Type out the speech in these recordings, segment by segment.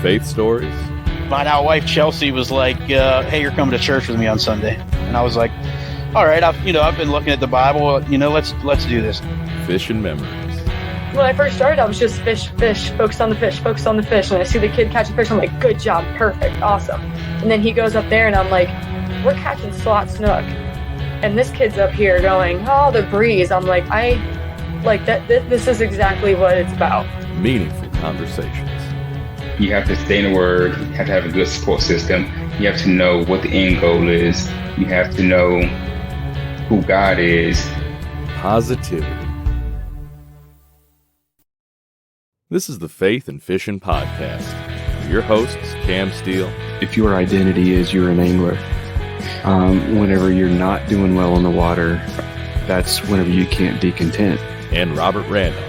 faith stories. My now wife Chelsea was like, "Hey, you're coming to church with me on Sunday," and I was like, "All right, I've been looking at the Bible. Let's do this." Fishing memories. When I first started, I was just fish, focus on the fish. And I see the kid catch a fish, I'm like, good job, perfect, awesome. And then he goes up there and I'm like, we're catching slot snook. And this kid's up here going, oh, the breeze. I'm like, this is exactly what it's about. Meaningful conversations. You have to stay in the Word. You have to have a good support system. You have to know what the end goal is. You have to know who God is. Positivity. This is the Faith and Fishing Podcast. Your hosts, Cam Steele. If your identity is you're an angler, whenever you're not doing well in the water, that's whenever you can't be content. And Robert Randall.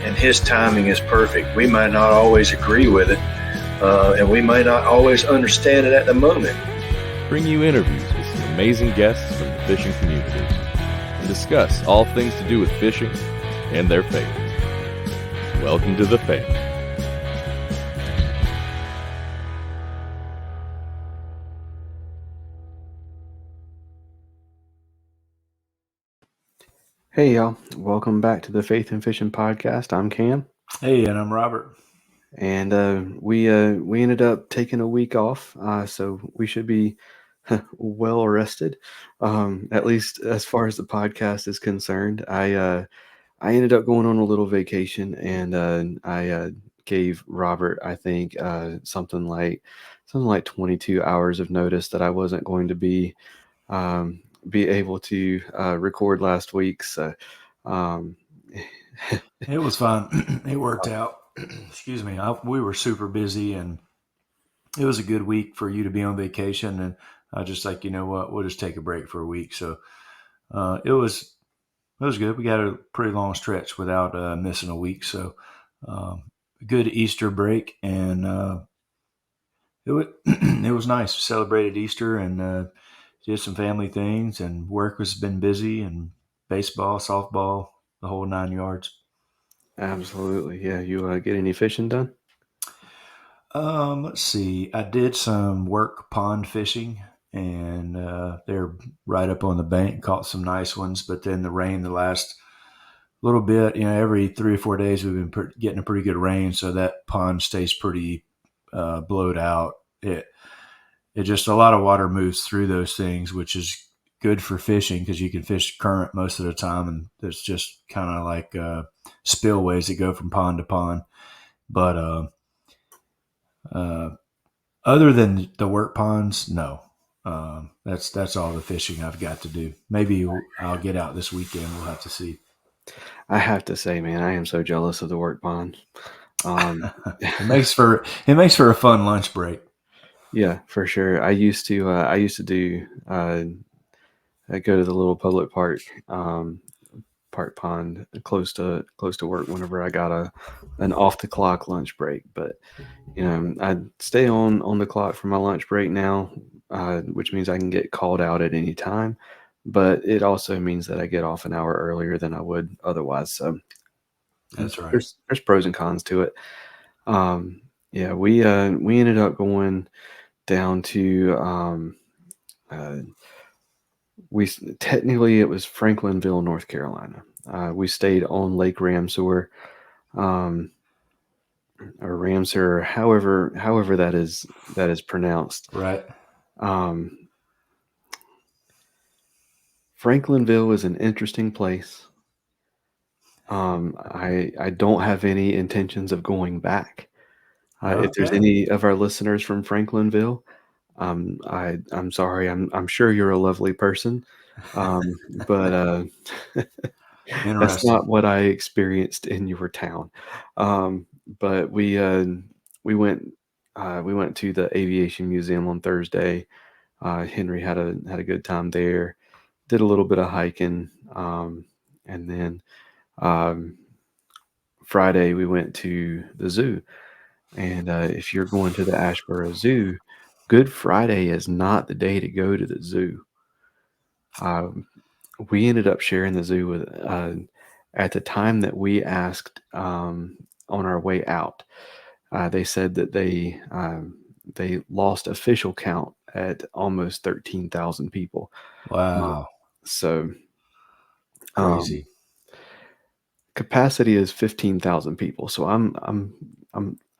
And his timing is perfect. We might not always agree with it, and we might not always understand it at the moment. Bring you interviews with some amazing guests from the fishing community and discuss all things to do with fishing and their faith. Welcome to the family. Hey y'all, welcome back to the Faith and Fishing Podcast. I'm Cam. Hey, and I'm Robert. And we ended up taking a week off, so we should be well rested, at least as far as the podcast is concerned. I ended up going on a little vacation, and I gave Robert, I think, something like 22 hours of notice that I wasn't going to be able to record last week. So it was fun. It worked out. Excuse me. We were super busy, and it was a good week for you to be on vacation. And I just like, you know what, we'll just take a break for a week. So it was good. We got a pretty long stretch without missing a week. So good Easter break, and it was nice. We celebrated Easter and did some family things, and work has been busy, and baseball, softball, the whole 9 yards. Absolutely. Yeah. You get any fishing done? Let's see. I did some work pond fishing, and they're right up on the bank, caught some nice ones. But then the rain the last little bit, every 3 or 4 days we've been getting a pretty good rain, so that pond stays pretty blowed out. It just, a lot of water moves through those things, which is good for fishing because you can fish current most of the time, and it's just kind of like spillways that go from pond to pond. But other than the work ponds, no. That's all the fishing I've got to do. Maybe I'll get out this weekend. We'll have to see. I have to say, man, I am so jealous of the work pond. It makes for a fun lunch break. Yeah, for sure. I used to do I go to the little public park pond close to work whenever I got an off the clock lunch break. But I stay on the clock for my lunch break now, which means I can get called out at any time. But it also means that I get off an hour earlier than I would otherwise. So that's right. There's pros and cons to it. Yeah, we ended up going down to technically it was Franklinville, North Carolina. We stayed on Lake Ramseur, or Ramseur, however that is pronounced. Right. Franklinville is an interesting place. I don't have any intentions of going back. Okay. If there's any of our listeners from Franklinville, I'm sorry. I'm sure you're a lovely person, but that's not what I experienced in your town. But we went to the Aviation Museum on Thursday. Henry had a good time there. Did a little bit of hiking, and then Friday we went to the zoo. And if you're going to the Asheboro Zoo, Good Friday is not the day to go to the zoo. We ended up sharing the zoo with at the time that we asked on our way out. they said that they lost official count at almost 13,000 people. Wow. So Crazy. capacity is 15,000 people. So I'm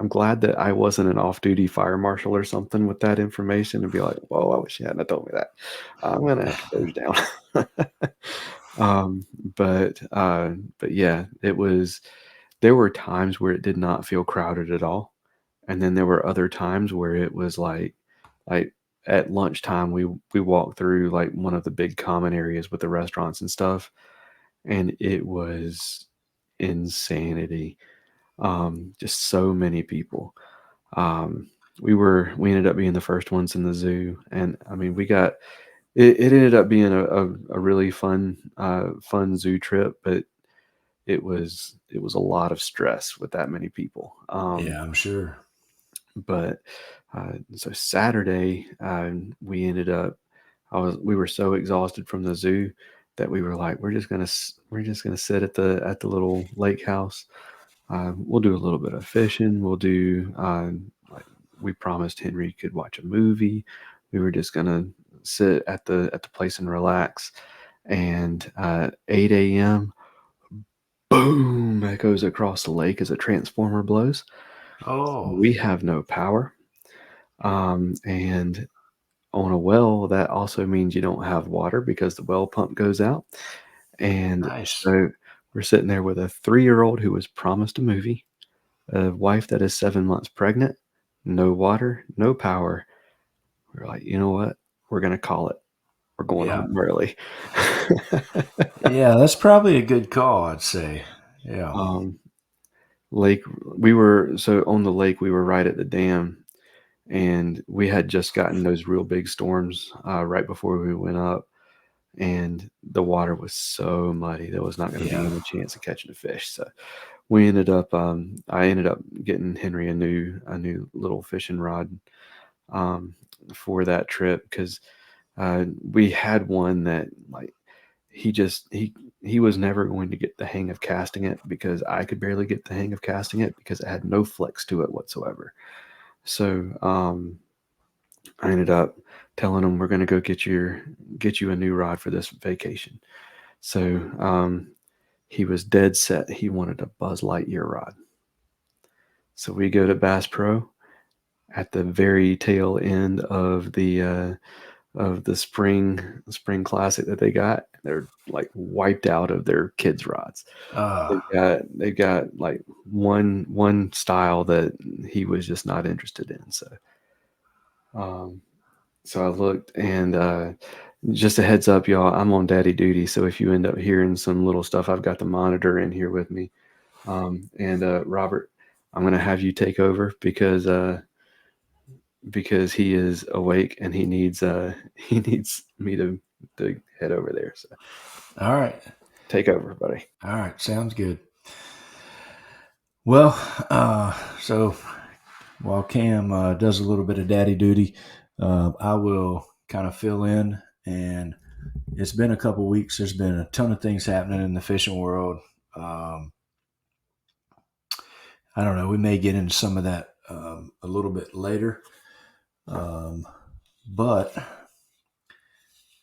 glad that I wasn't an off-duty fire marshal or something with that information and be like, whoa, I wish you hadn't told me that. I'm gonna have to close down. But yeah, there were times where it did not feel crowded at all. And then there were other times where it was like at lunchtime we walked through like one of the big common areas with the restaurants and stuff, and it was insanity. Just so many people. We ended up being the first ones in the zoo, and I mean it ended up being a really fun zoo trip, but it was a lot of stress with that many people. Yeah, I'm sure. But so Saturday, we ended up. We were so exhausted from the zoo that we were like, we're just gonna sit at the little lake house. We'll do a little bit of fishing. We'll do like we promised Henry could watch a movie. We were just gonna sit at the place and relax. And 8 a.m. boom echoes across the lake as a transformer blows. Oh, We have no power. And on a well, that also means you don't have water because the well pump goes out. And nice. so we're sitting there with a 3-year-old who was promised a movie, a wife that is 7 months pregnant, no water, no power. We're like, you know what? We're going to call it. We're going home early. Yeah, that's probably a good call, I'd say. Yeah. On the lake, we were right at the dam, and we had just gotten those real big storms right before we went up, and the water was so muddy there was not going to be any chance of catching a fish. So we ended up I ended up getting Henry a new little fishing rod for that trip, because we had one that like he was never going to get the hang of casting it, because I could barely get the hang of casting it because it had no flex to it whatsoever. So I ended up telling him, we're going to go get you a new rod for this vacation. So he was dead set. He wanted a Buzz Lightyear rod. So we go to Bass Pro at the very tail end of the spring classic that they got. They're like wiped out of their kids' rods. They've got like one style that he was just not interested in. So I looked, and just a heads up, y'all, I'm on daddy duty. So if you end up hearing some little stuff, I've got the monitor in here with me. And Robert, I'm going to have you take over because he is awake and he needs me to head over there. So, all right, take over, buddy. All right, sounds good. Well, so while Cam does a little bit of daddy duty, I will kind of fill in. And it's been a couple weeks. There's been a ton of things happening in the fishing world. I don't know. We may get into some of that a little bit later. But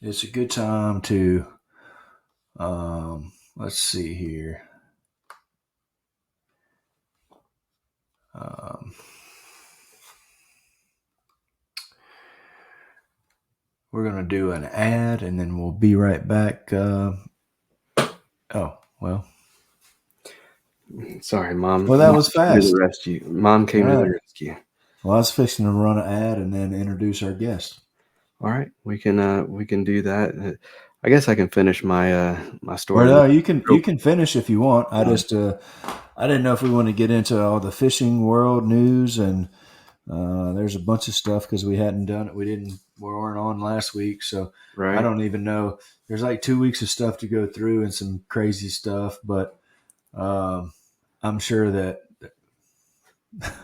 it's a good time to, let's see here. We're going to do an ad and then we'll be right back. Sorry, Mom. Well, that was fast. Mom came to the rescue. Well, I was fixing to run an ad and then introduce our guest. All right, we can do that. I guess I can finish my my story. Well, no, you can finish if you want. I just I didn't know if we want to get into all the fishing world news, and there's a bunch of stuff because we hadn't done it. We weren't on last week, so right. I don't even know. There's like 2 weeks of stuff to go through and some crazy stuff, but I'm sure that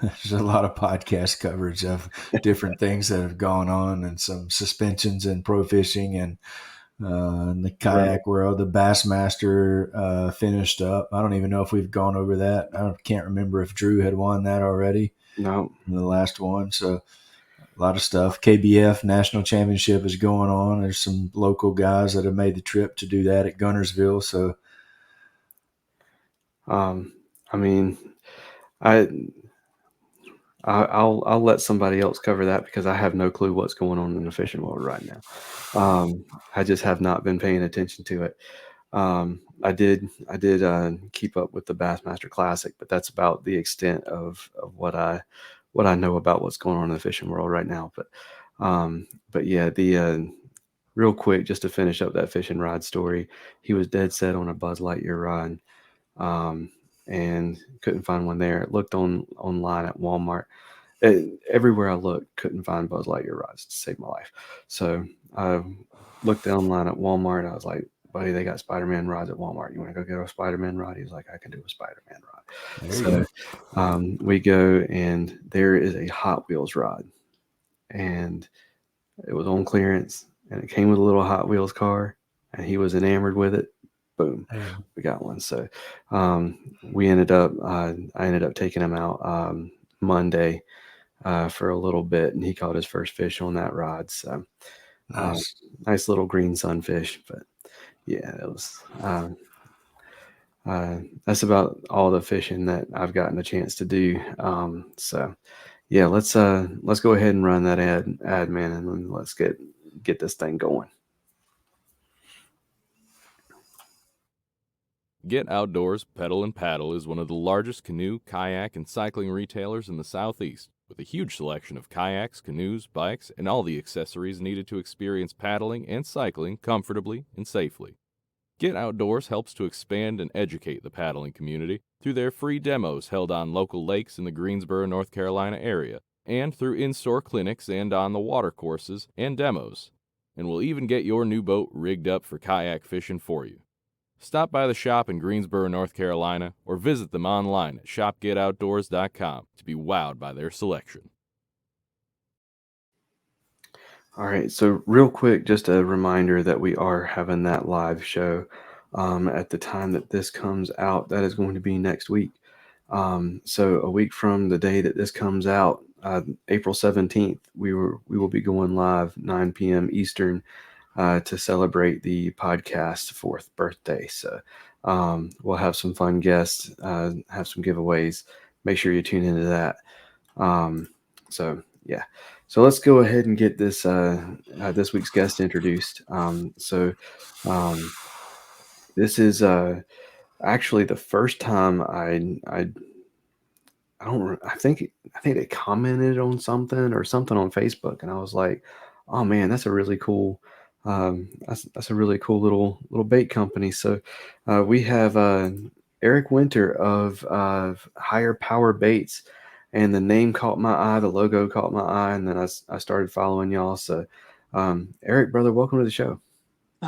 there's a lot of podcast coverage of different things that have gone on, and some suspensions in pro fishing and in the kayak world. The Bassmaster finished up. I don't even know if we've gone over that. I can't remember if Drew had won that already. No. in the last one. So a lot of stuff. KBF National Championship is going on. There's some local guys that have made the trip to do that at Gunnersville. So, I mean, I'll let somebody else cover that because I have no clue what's going on in the fishing world right now. I just have not been paying attention to it. I did keep up with the Bassmaster Classic, but that's about the extent of what I know about what's going on in the fishing world right now. But yeah, the real quick, just to finish up that fishing rod story, he was dead set on a Buzz Lightyear rod, and couldn't find one there. Looked online at Walmart. Everywhere I looked, couldn't find Buzz Lightyear rods to save my life. So I looked online at Walmart. I was like, buddy, they got Spider-Man rods at Walmart. You want to go get a Spider-Man rod? He was like, I can do a Spider-Man rod. So we go, and there is a Hot Wheels rod, and it was on clearance, and it came with a little Hot Wheels car, and he was enamored with it. Boom, we got one. So we ended up, I ended up taking him out Monday for a little bit, and he caught his first fish on that rod. So nice little green sunfish. But yeah, it was that's about all the fishing that I've gotten a chance to do. So yeah, let's go ahead and run that ad, man, and then let's get this thing going. Get Outdoors Pedal and Paddle is one of the largest canoe, kayak, and cycling retailers in the Southeast, with a huge selection of kayaks, canoes, bikes, and all the accessories needed to experience paddling and cycling comfortably and safely. Get Outdoors helps to expand and educate the paddling community through their free demos held on local lakes in the Greensboro, North Carolina area, and through in-store clinics and on the water courses and demos, and will even get your new boat rigged up for kayak fishing for you. Stop by the shop in Greensboro, North Carolina, or visit them online at shopgetoutdoors.com to be wowed by their selection. All right, so real quick, just a reminder that we are having that live show at the time that this comes out. That is going to be next week. So a week from the day that this comes out, April 17th, we will be going live 9 p.m. Eastern to celebrate the podcast's 4th birthday. So we'll have some fun guests, have some giveaways. Make sure you tune into that. So yeah. So let's go ahead and get this this week's guest introduced. This is actually the first time I think they commented on something on Facebook, and I was like, oh man, that's a really cool that's a really cool little bait company. So we have Eric Winter of Higher Power Baits. And the name caught my eye, the logo caught my eye, and then I started following y'all. So, Eric, brother, welcome to the show.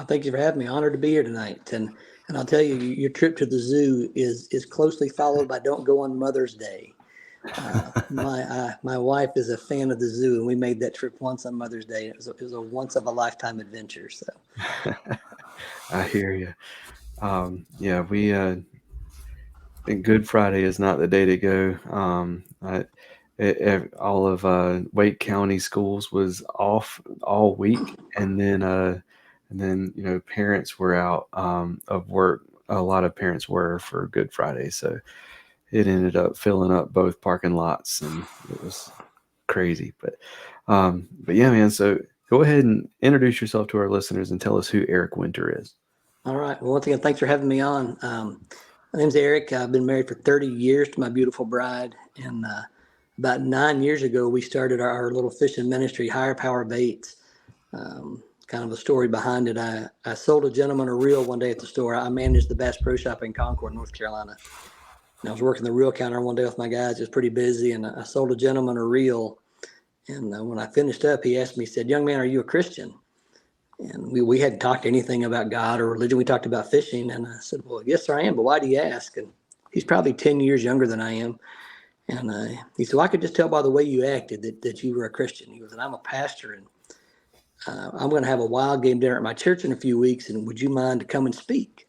Thank you for having me. Honored to be here tonight. And I'll tell you, your trip to the zoo is closely followed by Don't Go on Mother's Day. My wife is a fan of the zoo, and we made that trip once on Mother's Day. It was a once of a lifetime adventure. So, I hear you. Yeah, we. Good Friday is not the day to go. All of Wake County schools was off all week, and then parents were out of work. A lot of parents were for Good Friday, so it ended up filling up both parking lots, and it was crazy. But yeah, man. So go ahead and introduce yourself to our listeners and tell us who Eric Winter is. All right. Well, once again, thanks for having me on. My name's Eric. I've been married for 30 years to my beautiful bride. And about 9 years ago, we started our little fishing ministry, Higher Power Baits. Kind of a story behind it. I sold a gentleman a reel one day at the store. I managed the Bass Pro Shop in Concord, North Carolina. And I was working the reel counter one day with my guys. It was pretty busy. And I sold a gentleman a reel. And when I finished up, he asked me, he said, "Young man, are you a Christian?" And we hadn't talked anything about God or religion. We talked about fishing. And I said, "Well, yes, sir, I am. But why do you ask?" And he's probably 10 years younger than I am. And he said, "Well, I could just tell by the way you acted that you were a Christian." He goes, "And I'm a pastor. And I'm going to have a wild game dinner at my church in a few weeks. And would you mind to come and speak?"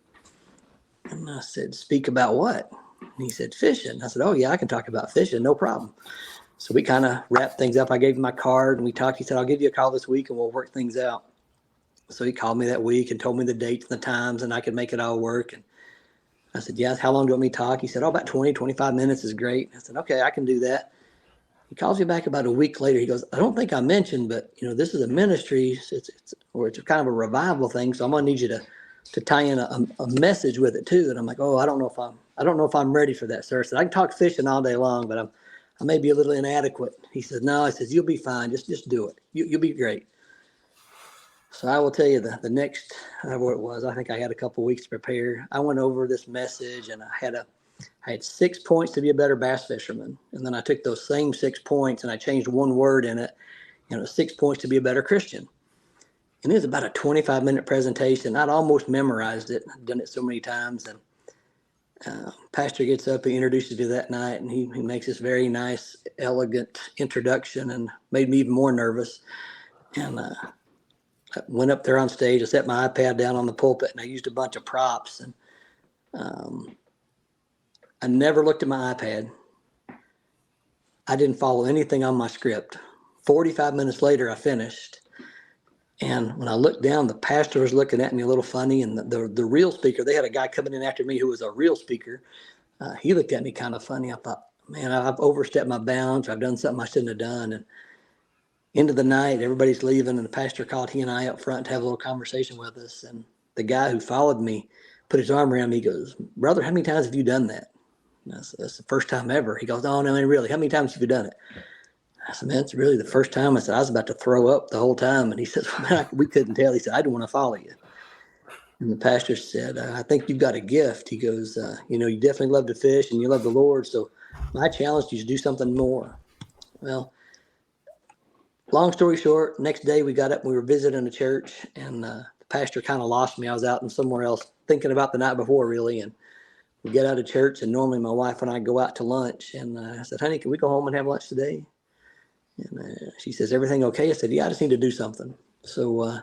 And I said, "Speak about what?" And he said, "Fishing." I said, "Oh, yeah, I can talk about fishing. No problem." So we kind of wrapped things up. I gave him my card and we talked. He said, I'll give you a call this week and we'll work things out. So he called me that week and told me the dates and the times and I could make it all work. And I said, yeah, how long do you want me to talk? He said, oh, about 20, 25 minutes is great. I said, okay, I can do that. He calls me back about a week later. He goes, I don't think I mentioned, but this is a ministry. It's kind of a revival thing. So I'm going to need you to tie in a message with it too. And I'm like, oh, I don't know if I'm ready for that, sir. I said, I can talk fishing all day long, but I may be a little inadequate. He said, no, I said, you'll be fine. Just do it. You'll be great. So I will tell you the next, whatever it was, I think I had a couple of weeks to prepare. I went over this message and I had 6 points to be a better bass fisherman. And then I took those same 6 points and I changed one word in it. 6 points to be a better Christian. And it was about a 25-minute presentation. I'd almost memorized it. I'd done it so many times. And pastor gets up, he introduces me that night, and he makes this very nice, elegant introduction and made me even more nervous. And I went up there on stage. I set my iPad down on the pulpit, and I used a bunch of props. And I never looked at my iPad. I didn't follow anything on my script. 45 minutes later, I finished. And when I looked down, the pastor was looking at me a little funny. And the real speaker, they had a guy coming in after me who was a real speaker. He looked at me kind of funny. I thought, man, I've overstepped my bounds. I've done something I shouldn't have done. And into the night, everybody's leaving. And the pastor called he and I up front to have a little conversation with us. And the guy who followed me put his arm around me. He goes, brother, how many times have you done that? And I said, that's the first time ever. He goes, oh, no, man, really? How many times have you done it? I said, man, it's really the first time. I said, I was about to throw up the whole time. And he said, well, man, we couldn't tell. He said, I didn't want to follow you. And the pastor said, I think you've got a gift. He goes, you definitely love to fish and you love the Lord. So my challenge to you is to do something more. Well, long story short, next day we got up and we were visiting a church and the pastor kind of lost me. I was out in somewhere else thinking about the night before, really. And we get out of church and normally my wife and I go out to lunch. And I said, honey, can we go home and have lunch today? And she says, everything okay? I said, yeah, I just need to do something. So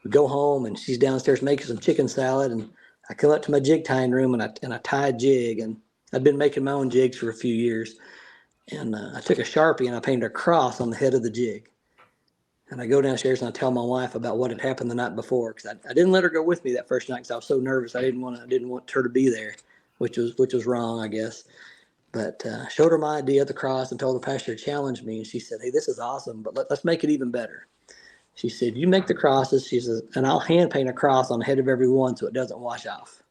we go home and she's downstairs making some chicken salad. And I come up to my jig tying room and I tie a jig. And I'd been making my own jigs for a few years. And I took a Sharpie and I painted a cross on the head of the jig. And I go downstairs and I tell my wife about what had happened the night before. Because I didn't let her go with me that first night because I was so nervous. I didn't want her to be there, which was wrong, I guess. But showed her my idea of the cross and told the pastor to challenge me. And she said, hey, this is awesome, but let's make it even better. She said, you make the crosses. She says, and I'll hand paint a cross on the head of every one so it doesn't wash off.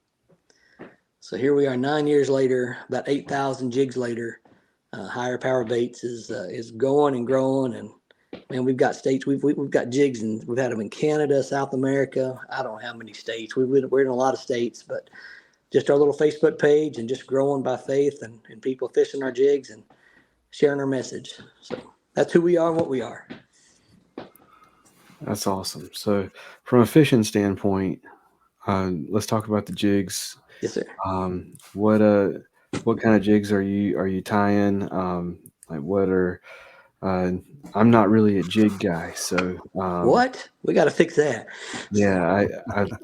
So here we are 9 years later, about 8,000 jigs later. Higher Power Baits is going and growing. And man, we've got states. We've got jigs and we've had them in Canada, South America. I don't know how many states. We're in a lot of states, but just our little Facebook page and just growing by faith and people fishing our jigs and sharing our message. So that's who we are and what we are. That's awesome. So from a fishing standpoint, let's talk about the jigs. Yes, sir. What kind of jigs are you tying? I'm not really a jig guy, so what? We got to fix that. Yeah,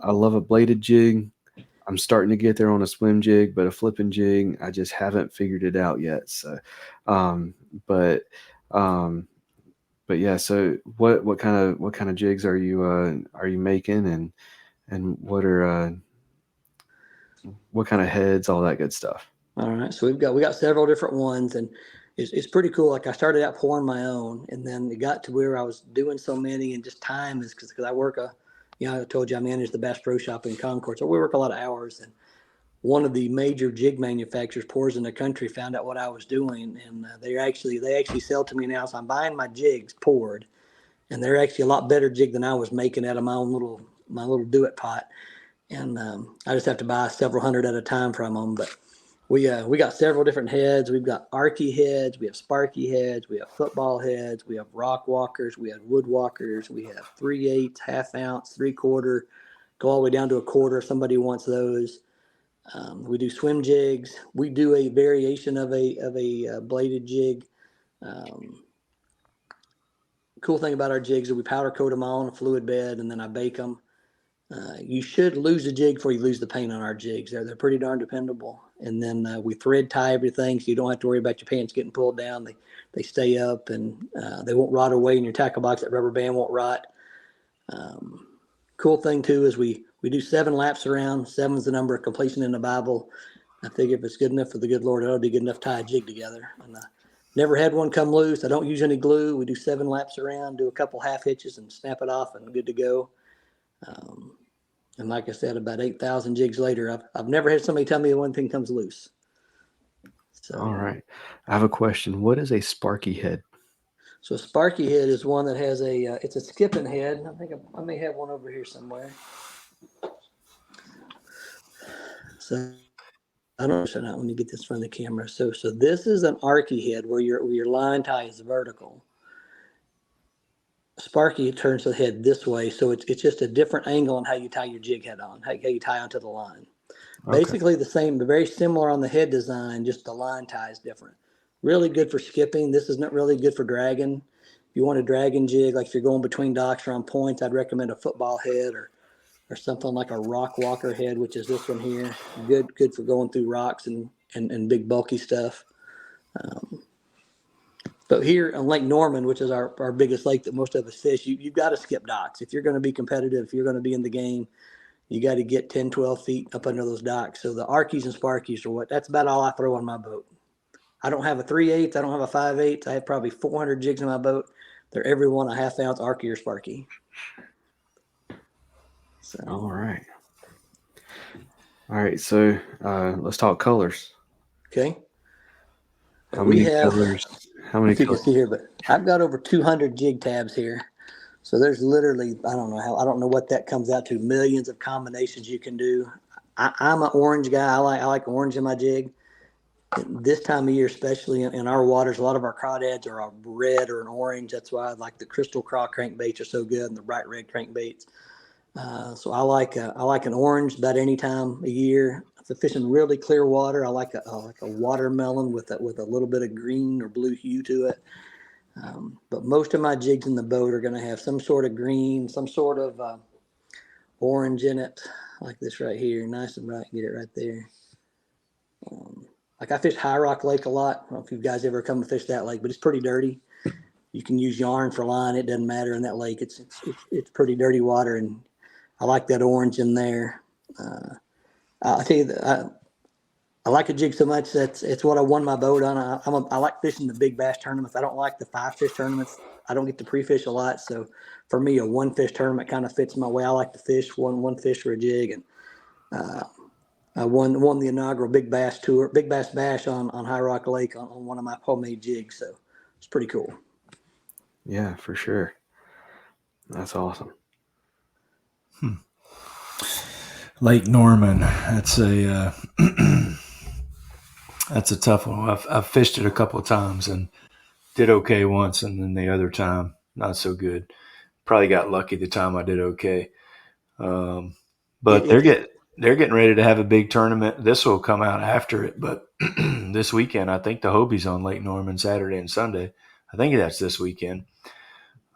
I love a bladed jig. I'm starting to get there on a swim jig, but a flipping jig, I just haven't figured it out yet. So, but yeah. So what kind of jigs are you making, and what kind of heads, all that good stuff? All right. So we got several different ones, and it's pretty cool. Like I started out pouring my own, and then it got to where I was doing so many, and just time is because I work I told you I manage the Bass Pro Shop in Concord, so we work a lot of hours. And one of the major jig manufacturers, Pours in the Country, found out what I was doing, and they actually sell to me now. So I'm buying my jigs poured, and they're actually a lot better jig than I was making out of my little do-it pot. And I just have to buy several hundred at a time from them. But we got several different heads. We've got Arky heads, we have Sparky heads, we have football heads, we have rock walkers, we have wood walkers, we have 3/8, half ounce, 3/4, go all the way down to a quarter if somebody wants those. We do swim jigs. We do a variation of a bladed jig. Cool thing about our jigs is we powder coat them all on a fluid bed, and then I bake them. You should lose the jig before you lose the paint on our jigs. They're pretty darn dependable. And then we thread tie everything, so you don't have to worry about your pants getting pulled down. They stay up, and they won't rot away in your tackle box. That rubber band won't rot. Cool thing too is we do 7 laps around. 7 is the number of completion in the Bible. I figure if it's good enough for the good Lord, it'll be good enough to tie a jig together. And never had one come loose. I don't use any glue. We do 7 laps around, do a couple half hitches, and snap it off, and good to go. And like I said, about 8,000 jigs later, I've never had somebody tell me one thing comes loose. So, all right. I have a question. What is a sparky head? So a sparky head is one that has it's a skipping head. I think I may have one over here somewhere. So I don't know. Let me get this from the camera. So this is an arky head where your line tie is vertical. Sparky turns the head this way, so it's just a different angle on how you tie your jig head on, how you tie onto the line. Okay. Basically the same, but very similar on the head design, just the line tie is different. Really good for skipping. This is not really good for dragging. If you want a dragging jig, like if you're going between docks or on points, I'd recommend a football head or something like a rock walker head, which is this one here. Good for going through rocks and big bulky stuff. But here on Lake Norman, which is our biggest lake that most of us fish, you've got to skip docks. If you're going to be competitive, if you're going to be in the game, you got to get 10, 12 feet up under those docks. So the Arkies and Sparkies that's about all I throw on my boat. I don't have a 3/8. I don't have a 5/8. I have probably 400 jigs in my boat. They're every one a half-ounce Arkie or Sparky. So. All right. So let's talk colors. Okay. How many colors? You can see here, but I've got over 200 jig tabs here. So there's literally, I don't know what that comes out to, millions of combinations you can do. I'm an orange guy. I like orange in my jig. This time of year, especially in our waters, a lot of our crawdads are a red or an orange. That's why I like the crystal craw crankbaits are so good and the bright red crankbaits. So I like an orange about any time of year. If I'm fishing really clear water, I like a watermelon with a little bit of green or blue hue to it. But most of my jigs in the boat are going to have some sort of green, some sort of orange in it, like this right here. Nice and bright. Get it right there. Like I fish High Rock Lake a lot. I don't know if you guys ever come to fish that lake, but it's pretty dirty. You can use yarn for line. It doesn't matter in that lake. It's pretty dirty water, and I like that orange in there. I'll tell you that I like a jig so much that it's what I won my boat on. I like fishing the big bass tournaments. I don't like the 5-fish tournaments. I don't get to pre-fish a lot, so for me, a 1-fish tournament kind of fits my way. I like to fish one fish for a jig, and I won the inaugural Big Bass Bash on High Rock Lake on one of my homemade jigs. So it's pretty cool. Yeah, for sure. That's awesome. Lake Norman. That's a that's a tough one. I've fished it a couple of times and did okay once, and then the other time not so good. Probably got lucky the time I did okay. But they're getting ready to have a big tournament. This will come out after it, but this weekend I think the Hobie's on Lake Norman Saturday and Sunday. I think that's this weekend.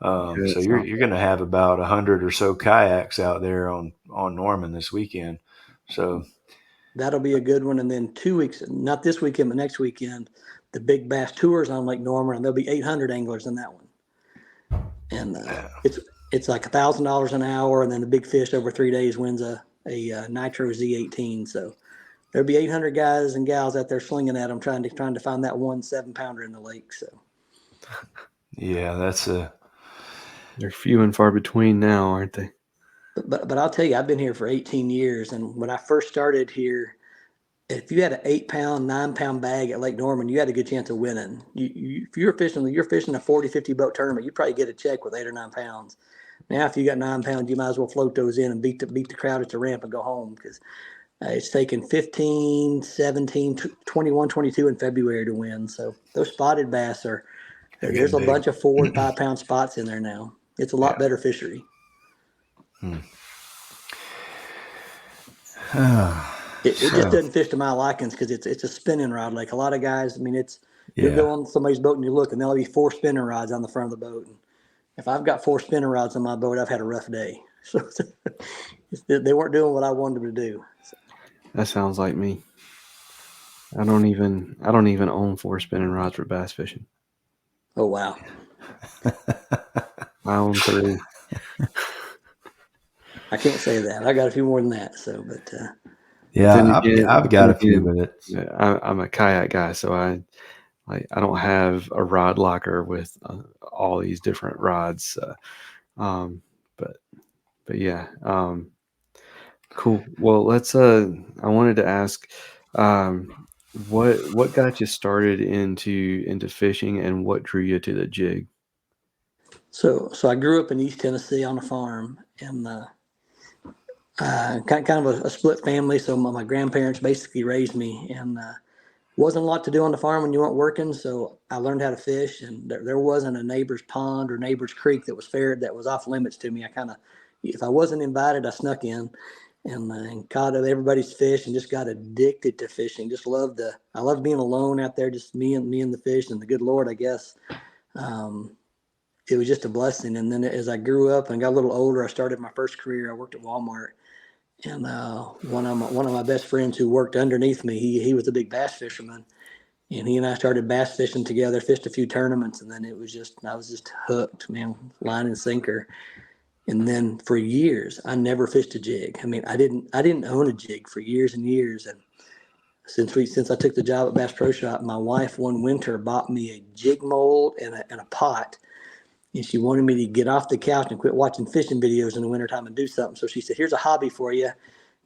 So you're going to have about 100 or so kayaks out there on Norman this weekend. So that'll be a good one. And then 2 weeks, not this weekend, but next weekend, the Big Bass Tours on Lake Norman, and there'll be 800 anglers in that one. And it's like $1,000 an hour, and then the big fish over 3 days wins a Nitro Z18. So there'll be 800 guys and gals out there slinging at them, trying to find that 1 7-pounder in the lake. So yeah, they're few and far between now, aren't they? But I'll tell you, I've been here for 18 years, and when I first started here, if you had an 8-pound, 9-pound bag at Lake Norman, you had a good chance of winning. If you're fishing a 40, 50 boat tournament, you probably get a check with 8 or 9 pounds. Now, if you got 9 pounds, you might as well float those in and beat the crowd at the ramp and go home, because it's taken 15, 17, 21, 22 in February to win. So those spotted bass there's a bunch of 4 and 5 pound spots in there now. It's a lot better fishery. It just doesn't fish to my likings because it's a spinning rod lake. A lot of guys, I mean, you go on somebody's boat and you look, and there'll be 4 spinning rods on the front of the boat. And if I've got 4 spinning rods on my boat, I've had a rough day. So they weren't doing what I wanted them to do. So. That sounds like me. I don't even own 4 spinning rods for bass fishing. Oh, wow. I own 3. I can't say that. I got a few more than that. So, but yeah, I've got a few, but it's I'm a kayak guy, so I don't have a rod locker with all these different rods. But yeah, cool. Well, let's. I wanted to ask, what got you started into fishing, and what drew you to the jig? So I grew up in East Tennessee on a farm, and kind of a split family. So my grandparents basically raised me, and wasn't a lot to do on the farm when you weren't working. So I learned how to fish, and there wasn't a neighbor's pond or neighbor's creek that was off limits to me. If I wasn't invited, I snuck in and caught everybody's fish and just got addicted to fishing. I loved being alone out there, just me and the fish and the good Lord, I guess. It was just a blessing. And then as I grew up and got a little older, I started my first career. I worked at Walmart, and one of my best friends who worked underneath me, he was a big bass fisherman, and he and I started bass fishing together, fished a few tournaments, and then I was just hooked, man, line and sinker. And then for years, I never fished a jig. I mean, I didn't own a jig for years and years. And since I took the job at Bass Pro Shop, my wife one winter bought me a jig mold and a pot. And she wanted me to get off the couch and quit watching fishing videos in the wintertime and do something. So she said, "Here's a hobby for you.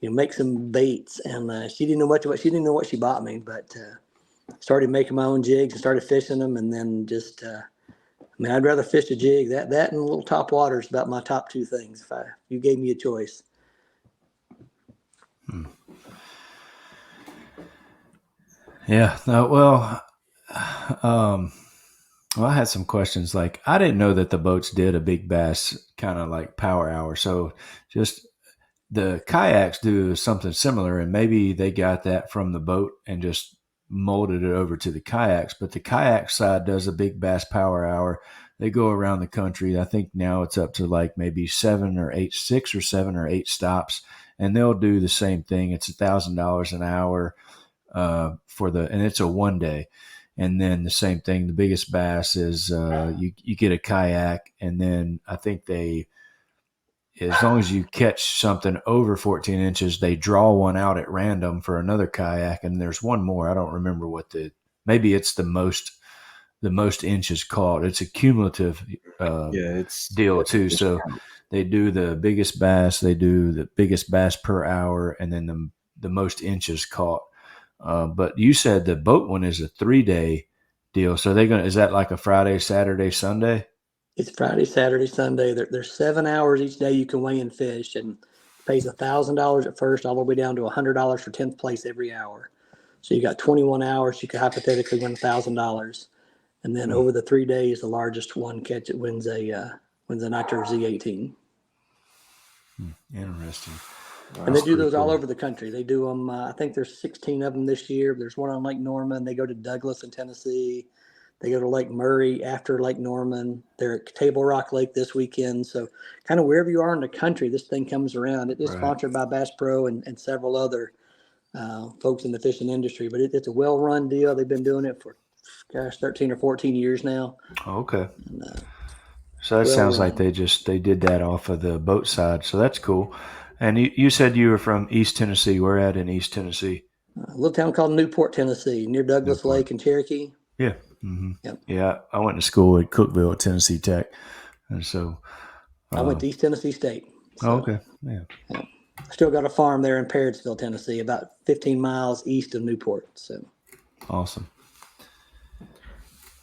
You know, make some baits." And she didn't know what she bought me, but started making my own jigs and started fishing them. And then just, I'd rather fish a jig. That and a little top water is about my top 2 things. If you gave me a choice. Yeah. No, well, I had some questions. Like, I didn't know that the boats did a big bass kind of like power hour. So just the kayaks do something similar, and maybe they got that from the boat and just molded it over to the kayaks. But the kayak side does a big bass power hour. They go around the country. I think now it's up to like maybe 6 or 7 or 8 stops, and they'll do the same thing. It's $1,000 an hour and it's a 1 day. And then the same thing, the biggest bass is you get a kayak, and then I think as long as you catch something over 14 inches, they draw one out at random for another kayak, and there's one more. I don't remember maybe it's the most inches caught. It's a cumulative deal too. So they do the biggest bass, they do the biggest bass per hour, and then the most inches caught. But you said the boat one is a 3-day deal. So is that like a Friday, Saturday, Sunday? It's Friday, Saturday, Sunday. There's 7 hours each day you can weigh and fish, and pays $1,000 at first, all the way down to $100 for 10th place every hour. So you got 21 hours. You could hypothetically win $1,000, and then over the 3 days, the largest one wins a Nitro Z18. Interesting. And they do those all over the country. They do them. I think there's 16 of them this year. There's one on Lake Norman. They go to Douglas in Tennessee. They go to Lake Murray after Lake Norman. They're at Table Rock Lake this weekend. So kind of wherever you are in the country, this thing comes around. It is sponsored by Bass Pro and several other folks in the fishing industry. But it's a well-run deal. They've been doing it for, 13 or 14 years now. Okay. So that sounds like they did that off of the boat side. So that's cool. And you said you were from East Tennessee. Where at in East Tennessee? A little town called Newport, Tennessee, near Douglas Lake and Cherokee. Yeah. Mm-hmm. Yep. Yeah. I went to school at Cookeville at Tennessee Tech. And so I went to East Tennessee State. So, okay. Yeah. I still got a farm there in Parrotsville, Tennessee, about 15 miles east of Newport. So awesome.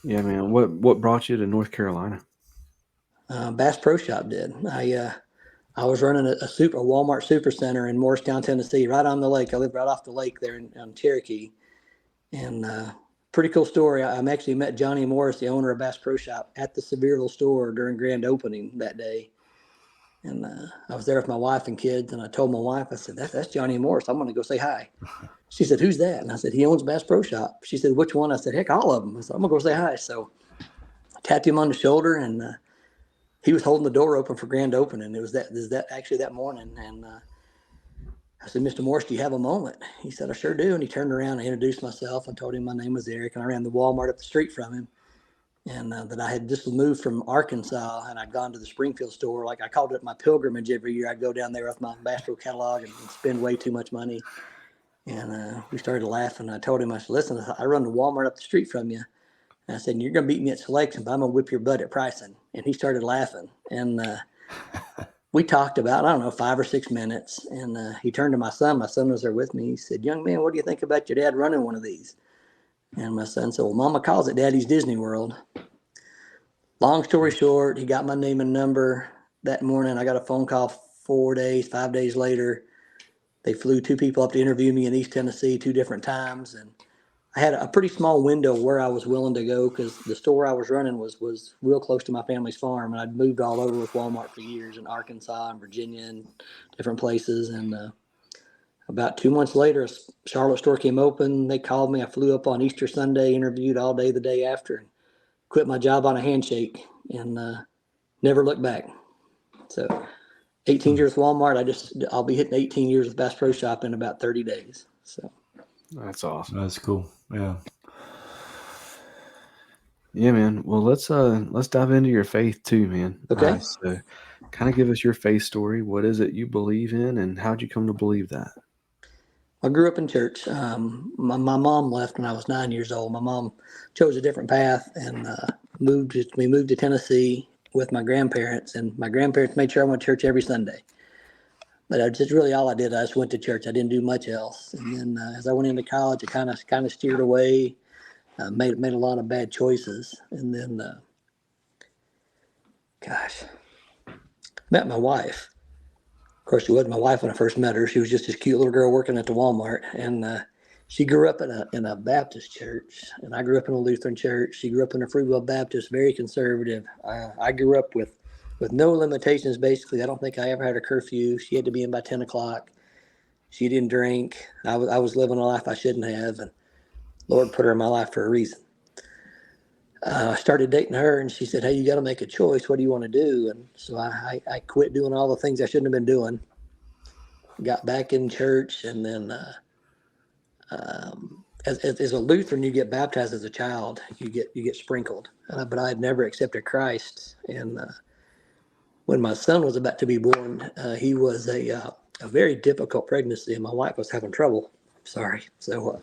Yeah, man. What brought you to North Carolina? Bass Pro Shop did. I was running a Walmart super center in Morristown, Tennessee, right on the lake. I live right off the lake there in Cherokee. And pretty cool story. I actually met Johnny Morris, the owner of Bass Pro Shop, at the Sevierville store during grand opening that day. And I was there with my wife and kids, and I told my wife, I said, that's Johnny Morris. I'm going to go say hi. She said, "Who's that?" And I said, "He owns Bass Pro Shop." She said, "Which one?" I said, "Heck, all of them." I said, "I'm going to go say hi." So I tapped him on the shoulder, and he was holding the door open for grand opening. It was that morning. And I said, Mr. Morse, do you have a moment? He said, I sure do. And he turned around and introduced myself and told him my name was Eric. And I ran the Walmart up the street from him. And that I had just moved from Arkansas, and I'd gone to the Springfield store. Like I called it my pilgrimage every year. I'd go down there with my Bastrop catalog and spend way too much money. And we started laughing. I told him, I said, listen, I run the Walmart up the street from you. And I said, you're going to beat me at selection, but I'm going to whip your butt at pricing. And he started laughing. And we talked about, I don't know, 5 or 6 minutes. And he turned to my son. My son was there with me. He said, young man, what do you think about your dad running one of these? And my son said, well, Mama calls it Daddy's Disney World. Long story short, he got my name and number that morning. I got a phone call 5 days later. They flew 2 people up to interview me in East Tennessee 2 different times. And I had a pretty small window where I was willing to go because the store I was running was real close to my family's farm. And I'd moved all over with Walmart for years in Arkansas and Virginia and different places. And about 2 months later, a Charlotte store came open. They called me. I flew up on Easter Sunday, interviewed all day the day after, and quit my job on a handshake and never looked back. So 18 years with Walmart. I'll be hitting 18 years with Bass Pro Shop in about 30 days. So That's awesome. That's cool. Yeah. Yeah, man. Well, let's dive into your faith too, man. Okay. So kind of give us your faith story. What is it you believe in, and how'd you come to believe that? I grew up in church. My mom left when I was 9 years old. My mom chose a different path and we moved to Tennessee with my grandparents, and my grandparents made sure I went to church every Sunday. But that's really all I did. I just went to church. I didn't do much else. And then as I went into college, I kind of steered away, made a lot of bad choices. And then, met my wife. Of course, she wasn't my wife when I first met her. She was just this cute little girl working at the Walmart. And she grew up in a Baptist church, and I grew up in a Lutheran church. She grew up in a Free Will Baptist, very conservative. I grew up with no limitations, basically. I don't think I ever had a curfew. She had to be in by 10 o'clock. She didn't drink. I was living a life I shouldn't have, and Lord put her in my life for a reason. I started dating her, and she said, hey, you got to make a choice. What do you want to do? And so I quit doing all the things I shouldn't have been doing, got back in church, and then as a Lutheran, you get baptized as a child. You get sprinkled. But I had never accepted Christ. And when my son was about to be born, he was a very difficult pregnancy, and my wife was having trouble. Sorry. So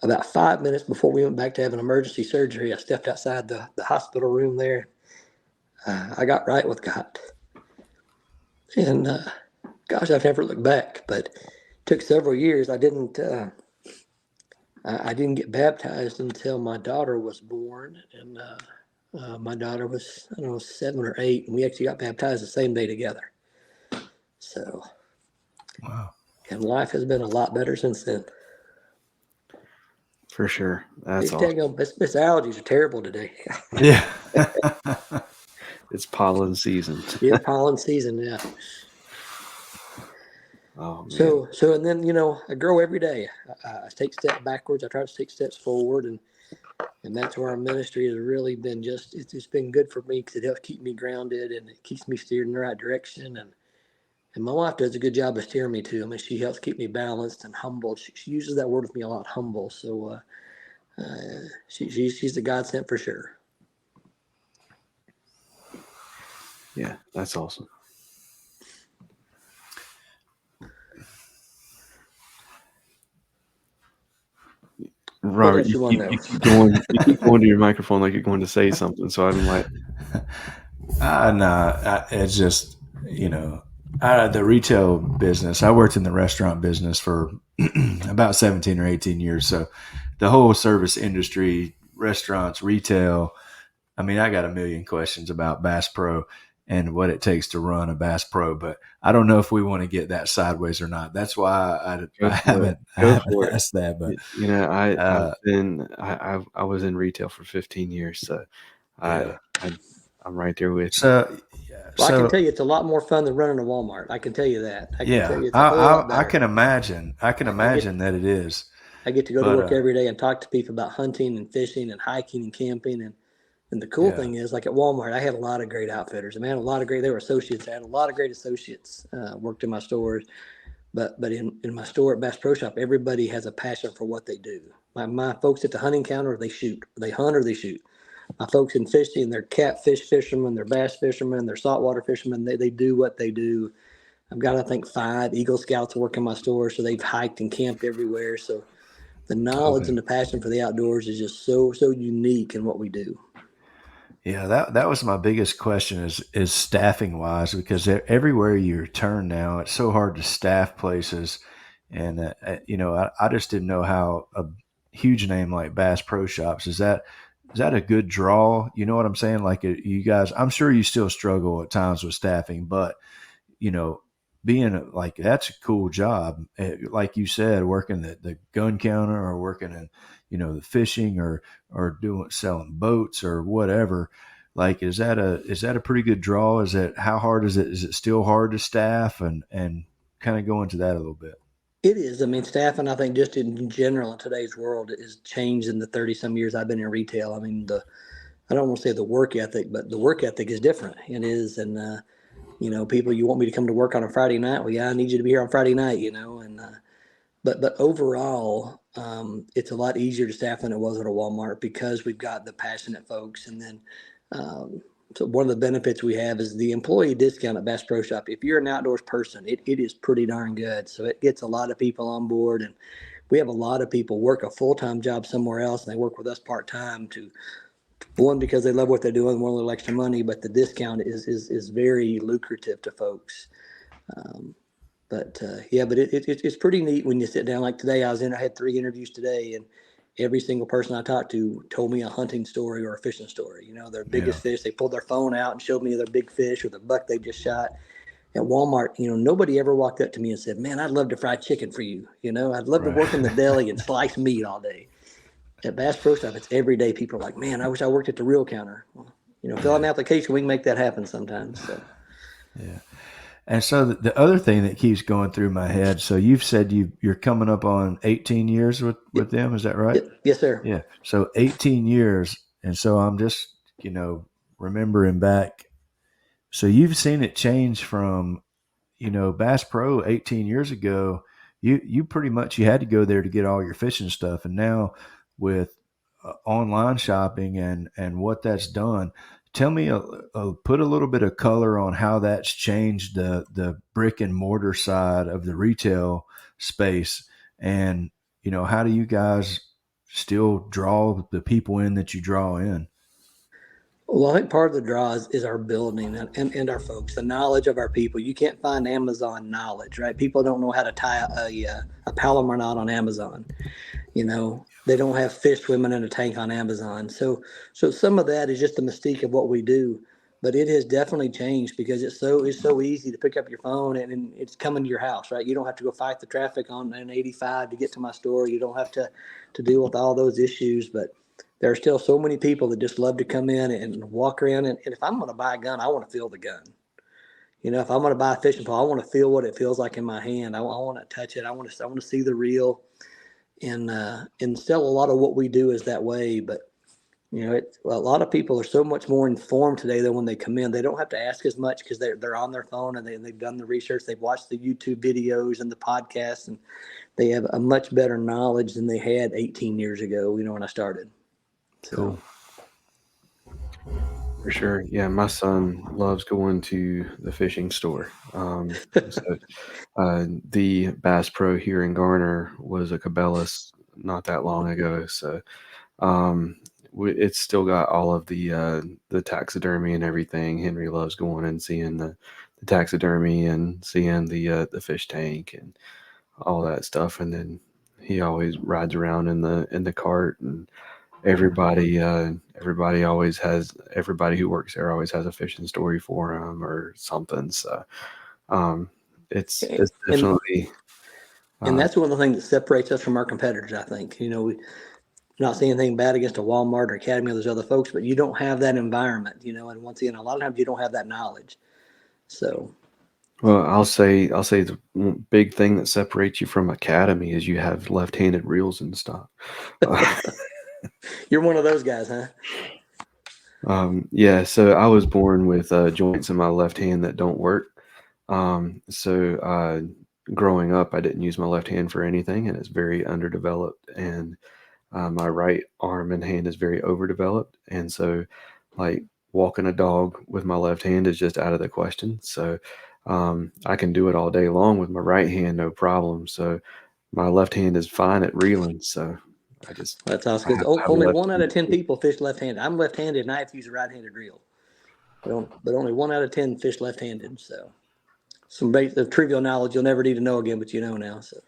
about 5 minutes before we went back to having emergency surgery, I stepped outside the hospital room there. I got right with God. And gosh, I've never looked back, but it took several years. I didn't get baptized until my daughter was born. And my daughter was, 7 or 8, and we actually got baptized the same day together. So, Wow. And life has been a lot better since then. For sure. That's awesome. This allergies are terrible today. Yeah. It's pollen season. It's pollen season, yeah. Oh, man. So, and then, I grow every day. I take steps backwards. I try to take steps forward. And that's where our ministry has really been it's been good for me because it helps keep me grounded and it keeps me steered in the right direction. And my wife does a good job of steering me too. I mean, she helps keep me balanced and humble. She uses that word with me a lot, humble. So she's the godsend for sure. Yeah, that's awesome. Robert, you keep going to your microphone like you're going to say something. So I'm like, no, it's just, the retail business. I worked in the restaurant business for about 17 or 18 years. So the whole service industry, restaurants, retail. I mean, I got a million questions about Bass Pro and what it takes to run a Bass Pro, but I don't know if we want to get that sideways or not. That's why I haven't asked that. But I was in retail for 15 years, so I'm right there with you. So, I can tell you it's a lot more fun than running a Walmart. I can tell you that. I can imagine. That it is. I get to go to work every day and talk to people about hunting and fishing and hiking and camping, and And the cool Yeah. thing is, like at Walmart, I had a lot of great outfitters. I mean, I had a lot of great, they were associates. I had a lot of great associates worked in my stores. But in my store at Bass Pro Shop, everybody has a passion for what they do. My folks at the hunting counter, they shoot. They hunt or they shoot. My folks in fishing, they're catfish fishermen, they're bass fishermen, they're saltwater fishermen. They do what they do. I've got, I think, 5 Eagle Scouts work in my store, so they've hiked and camped everywhere. So the knowledge and the passion for the outdoors is just so unique in what we do. Yeah, that was my biggest question is staffing wise, because everywhere you turn now, it's so hard to staff places. And, I just didn't know how a huge name like Bass Pro Shops, is that a good draw? You know what I'm saying? Like you guys, I'm sure you still struggle at times with staffing, but, being like, that's a cool job. Like you said, working the gun counter or working in, the fishing or selling boats or whatever. Like, is that a pretty good draw? How hard is it? Is it still hard to staff and kind of go into that a little bit? It is. I mean, staffing, I think just in general in today's world is changed in the 30 some years I've been in retail. I mean, I don't want to say the work ethic, but the work ethic is different. It is. And, people, you want me to come to work on a Friday night? Well, yeah, I need you to be here on Friday night, and, but overall, it's a lot easier to staff than it was at a Walmart because we've got the passionate folks. And then, so one of the benefits we have is the employee discount at Bass Pro Shop. If you're an outdoors person, it is pretty darn good. So it gets a lot of people on board, and we have a lot of people work a full-time job somewhere else, and they work with us part-time one, because they love what they're doing, want a little extra money, but the discount is very lucrative to folks. But it's pretty neat when you sit down. Like today, I had 3 interviews today, and every single person I talked to told me a hunting story or a fishing story. Their biggest fish, they pulled their phone out and showed me their big fish or the buck they just shot. At Walmart, nobody ever walked up to me and said, "Man, I'd love to fry chicken for you. I'd love to work in the deli and slice meat all day." At Bass Pro Shop, it's every day. People are like, "Man, I wish I worked at the real counter." Well, fill out an application. We can make that happen sometimes. So. Yeah. And so the other thing that keeps going through my head, so you've said you're coming up on 18 years with them. Is that right? Yes, sir. Yeah. So 18 years. And so I'm just, remembering back. So you've seen it change from, Bass Pro 18 years ago, you pretty much, you had to go there to get all your fishing stuff. And now with online shopping and what that's done, tell me, put a little bit of color on how that's changed the brick and mortar side of the retail space. And, how do you guys still draw the people in that you draw in? Well, I think part of the draw is our building and our folks, the knowledge of our people. You can't find Amazon knowledge, right? People don't know how to tie a Palomar knot on Amazon. They don't have fish swimming in a tank on Amazon. So some of that is just the mystique of what we do. But it has definitely changed because it's so easy to pick up your phone and it's coming to your house, right? You don't have to go fight the traffic on an 85 to get to my store. You don't have to deal with all those issues. But there are still so many people that just love to come in and walk around. And if I'm going to buy a gun, I want to feel the gun. If I'm going to buy a fishing pole, I want to feel what it feels like in my hand. I want to touch it. I want to see the reel. And still a lot of what we do is that way. But, a lot of people are so much more informed today than when they come in. They don't have to ask as much because they're on their phone and they've done the research. They've watched the YouTube videos and the podcasts, and they have a much better knowledge than they had 18 years ago, when I started. So. Cool. For sure. Yeah, my son loves going to the fishing store. The Bass Pro here in Garner was a Cabela's not that long ago. So it's still got all of the taxidermy and everything. Henry loves going and seeing the taxidermy and seeing the fish tank and all that stuff. And then he always rides around in the cart, and everybody who works there always has a fishing story for him or something. So it's definitely, and that's one of the things that separates us from our competitors. I think, we not saying anything bad against a Walmart or Academy or those other folks, but you don't have that environment, and once again, a lot of times you don't have that knowledge. So. Well, I'll say the big thing that separates you from Academy is you have left-handed reels and stuff. You're one of those guys, huh? Yeah, so I was born with joints in my left hand that don't work. Growing up, I didn't use my left hand for anything, and it's very underdeveloped. And my right arm and hand is very overdeveloped. And so, like, walking a dog with my left hand is just out of the question. So I can do it all day long with my right hand, no problem. So my left hand is fine at reeling. So That's awesome. I Because have only left 1 out of 10 people fish left-handed. I'm left-handed, and I have to use a right-handed reel. But only 1 out of 10 fish left-handed. So some basic trivial knowledge you'll never need to know again, but you know now. So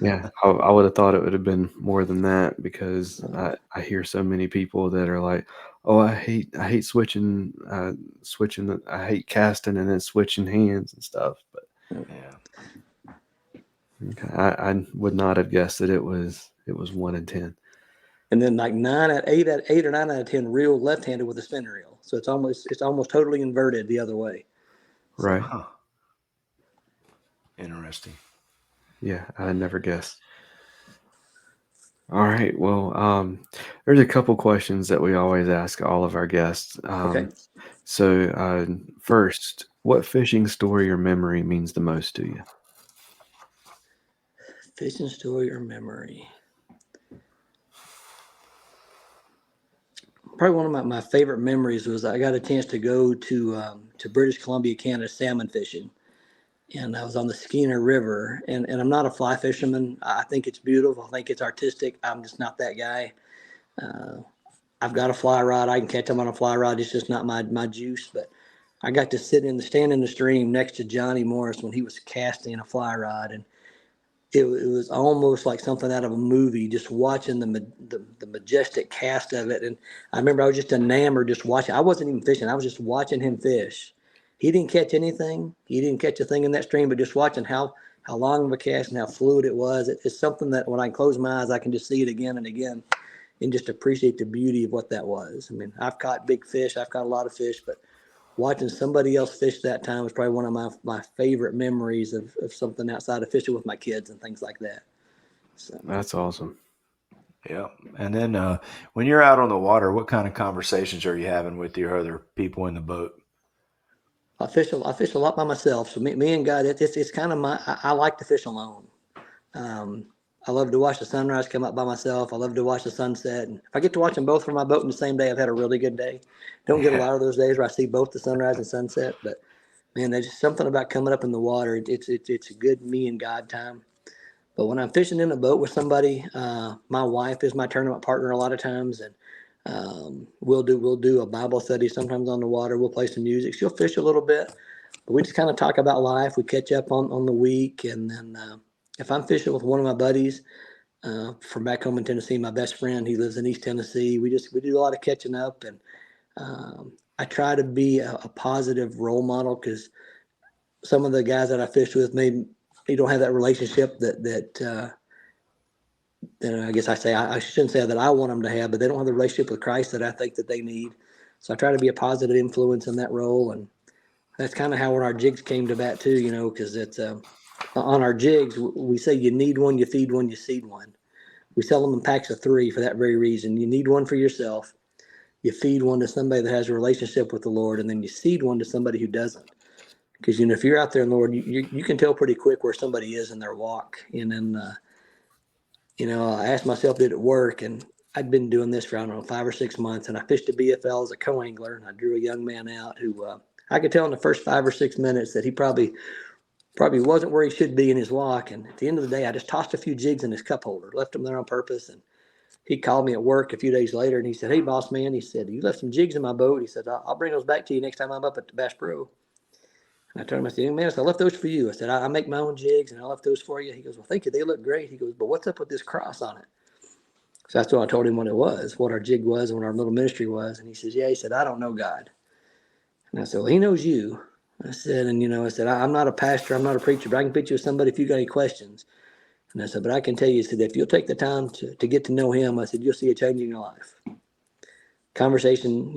Yeah, I would have thought it would have been more than that because I hear so many people that are like, "Oh, I hate switching, I hate casting and then switching hands and stuff." But Yeah. okay, I would not have guessed that it was 1 in 10. and then like 8 or 9 out of 10 reel left-handed with a spinner reel. So it's almost totally inverted the other way. Right? Huh. Interesting. Yeah, I never guessed. All right. Well, there's a couple questions that we always ask all of our guests. Okay. So first, what fishing story or memory means the most to you? Fishing story or memory? Probably one of my favorite memories was I got a chance to go to British Columbia, Canada, salmon fishing. And I was on the Skeena River. And I'm not a fly fisherman. I think it's beautiful. I think it's artistic. I'm just not that guy. I've got a fly rod. I can catch them on a fly rod. It's just not my juice. But I got to stand in the stream next to Johnny Morris when he was casting a fly rod. And it was almost like something out of a movie, just watching the majestic cast of it. And I remember I was just enamored just watching. I wasn't even fishing. I was just watching him fish. He didn't catch anything. He didn't catch a thing in that stream, but just watching how long of a cast and how fluid it was. It's something that when I close my eyes, I can just see it again and again and just appreciate the beauty of what that was. I mean, I've caught big fish. I've caught a lot of fish, but watching somebody else fish that time was probably one of my favorite memories of something outside of fishing with my kids and things like that. So That's awesome. Yeah. And then when you're out on the water, what kind of conversations are you having with your other people in the boat? I fish a lot by myself. So me and God, it's kind of I like to fish alone. I love to watch the sunrise come up by myself. I love to watch the sunset. And if I get to watch them both from my boat in the same day, I've had a really good day. Don't get a lot of those days where I see both the sunrise and sunset, but man, there's just something about coming up in the water. It's a good me and God time. But when I'm fishing in a boat with somebody, my wife is my tournament partner a lot of times, and we'll do a Bible study sometimes on the water. We'll play some music. She'll fish a little bit, but we just kind of talk about life. We catch up on the week, and then if I'm fishing with one of my buddies from back home in Tennessee, my best friend, he lives in East Tennessee. We do a lot of catching up, and I try to be a positive role model because some of the guys that I fish with maybe you don't have that relationship that I guess I shouldn't say that I want them to have, but they don't have the relationship with Christ that I think that they need. So I try to be a positive influence in that role, and that's kind of how when our jigs came to bat too, because it's on our jigs we say you need one, you feed one, you seed one. We sell them in packs of 3 for that very reason. You need one for yourself, you feed one to somebody that has a relationship with the Lord, and then you seed one to somebody who doesn't. Because if you're out there in the Lord, you can tell pretty quick where somebody is in their walk. And then I asked myself, did it work? And I'd been doing this for, I don't know, 5 or 6 months. And I fished a BFL as a co-angler. And I drew a young man out who I could tell in the first 5 or 6 minutes that he probably wasn't where he should be in his walk. And at the end of the day, I just tossed a few jigs in his cup holder, left them there on purpose. And he called me at work a few days later and he said, "Hey, boss man," he said, "you left some jigs in my boat." He said, "I'll bring those back to you next time I'm up at the Bass Pro." And I told him, I said, "Young man," I left those for you. I said, I make my own jigs and I left those for you. He goes, "Well, thank you. They look great." He goes, "But what's up with this cross on it?" So that's what I told him what it was, what our jig was and what our little ministry was. And he says, "Yeah," he said, "I don't know God." And I said, "Well, he knows you." I said, I said, "I'm not a pastor. I'm not a preacher, but I can put you with somebody if you got any questions." And I said, "But I can tell you," I said, "if you'll take the time to get to know him," I said, "you'll see a change in your life." Conversation,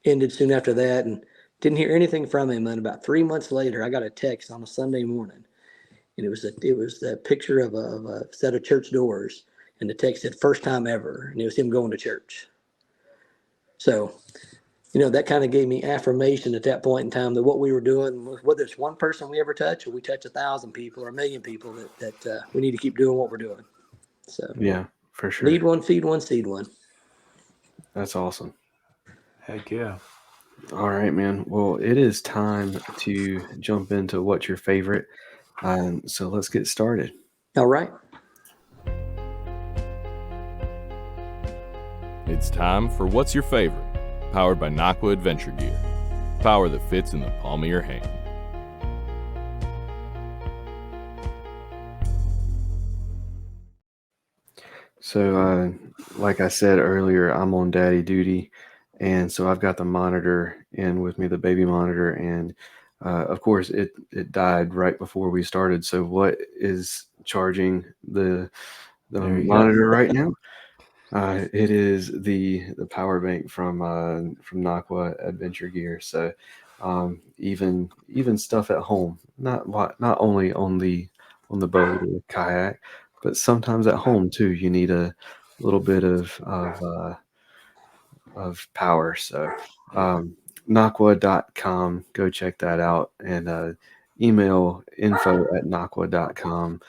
ended soon after that and didn't hear anything from him. And about 3 months later, I got a text on a Sunday morning. And it was the picture of a set of church doors. And the text said, "First time ever." And it was him going to church. So that kind of gave me affirmation at that point in time that what we were doing, whether it's one person we ever touch or we touch 1,000 people or 1,000,000 people, that we need to keep doing what we're doing. So Yeah, for sure. lead one, feed one, seed one. That's awesome. Heck yeah. All right, man. Well, it is time to jump into what's your favorite. So let's get started. All right. It's time for What's Your Favorite? Powered by Nakwa Adventure Gear. Power that fits in the palm of your hand. So, like I said earlier, I'm on daddy duty. And so I've got the monitor in with me, the baby monitor. And of course, it died right before we started. So what is charging the monitor right now? It is the power bank from Nakwa Adventure Gear. So even stuff at home, not only on the boat or kayak, but sometimes at home too. You need a little bit of power. So Nakwa.com, go check that out, and email info@nakwa.com.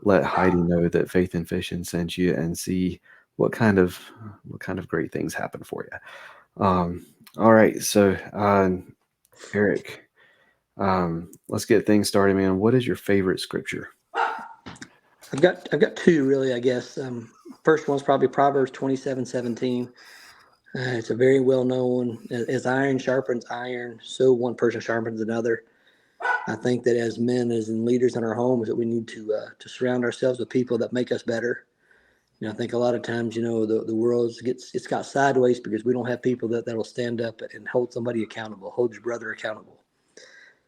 Let Heidi know that Faith and Fishing sent you, and see what kind of great things happen for you. All right, so Eric, let's get things started, man. What is your favorite scripture? I've got two really, I guess. First one's probably Proverbs 27:17. It's a very well known. As iron sharpens iron, so one person sharpens another. I think that as men, as in leaders in our homes, that we need to surround ourselves with people that make us better. I think a lot of times, the world it's got sideways because we don't have people that'll stand up and hold somebody accountable, hold your brother accountable.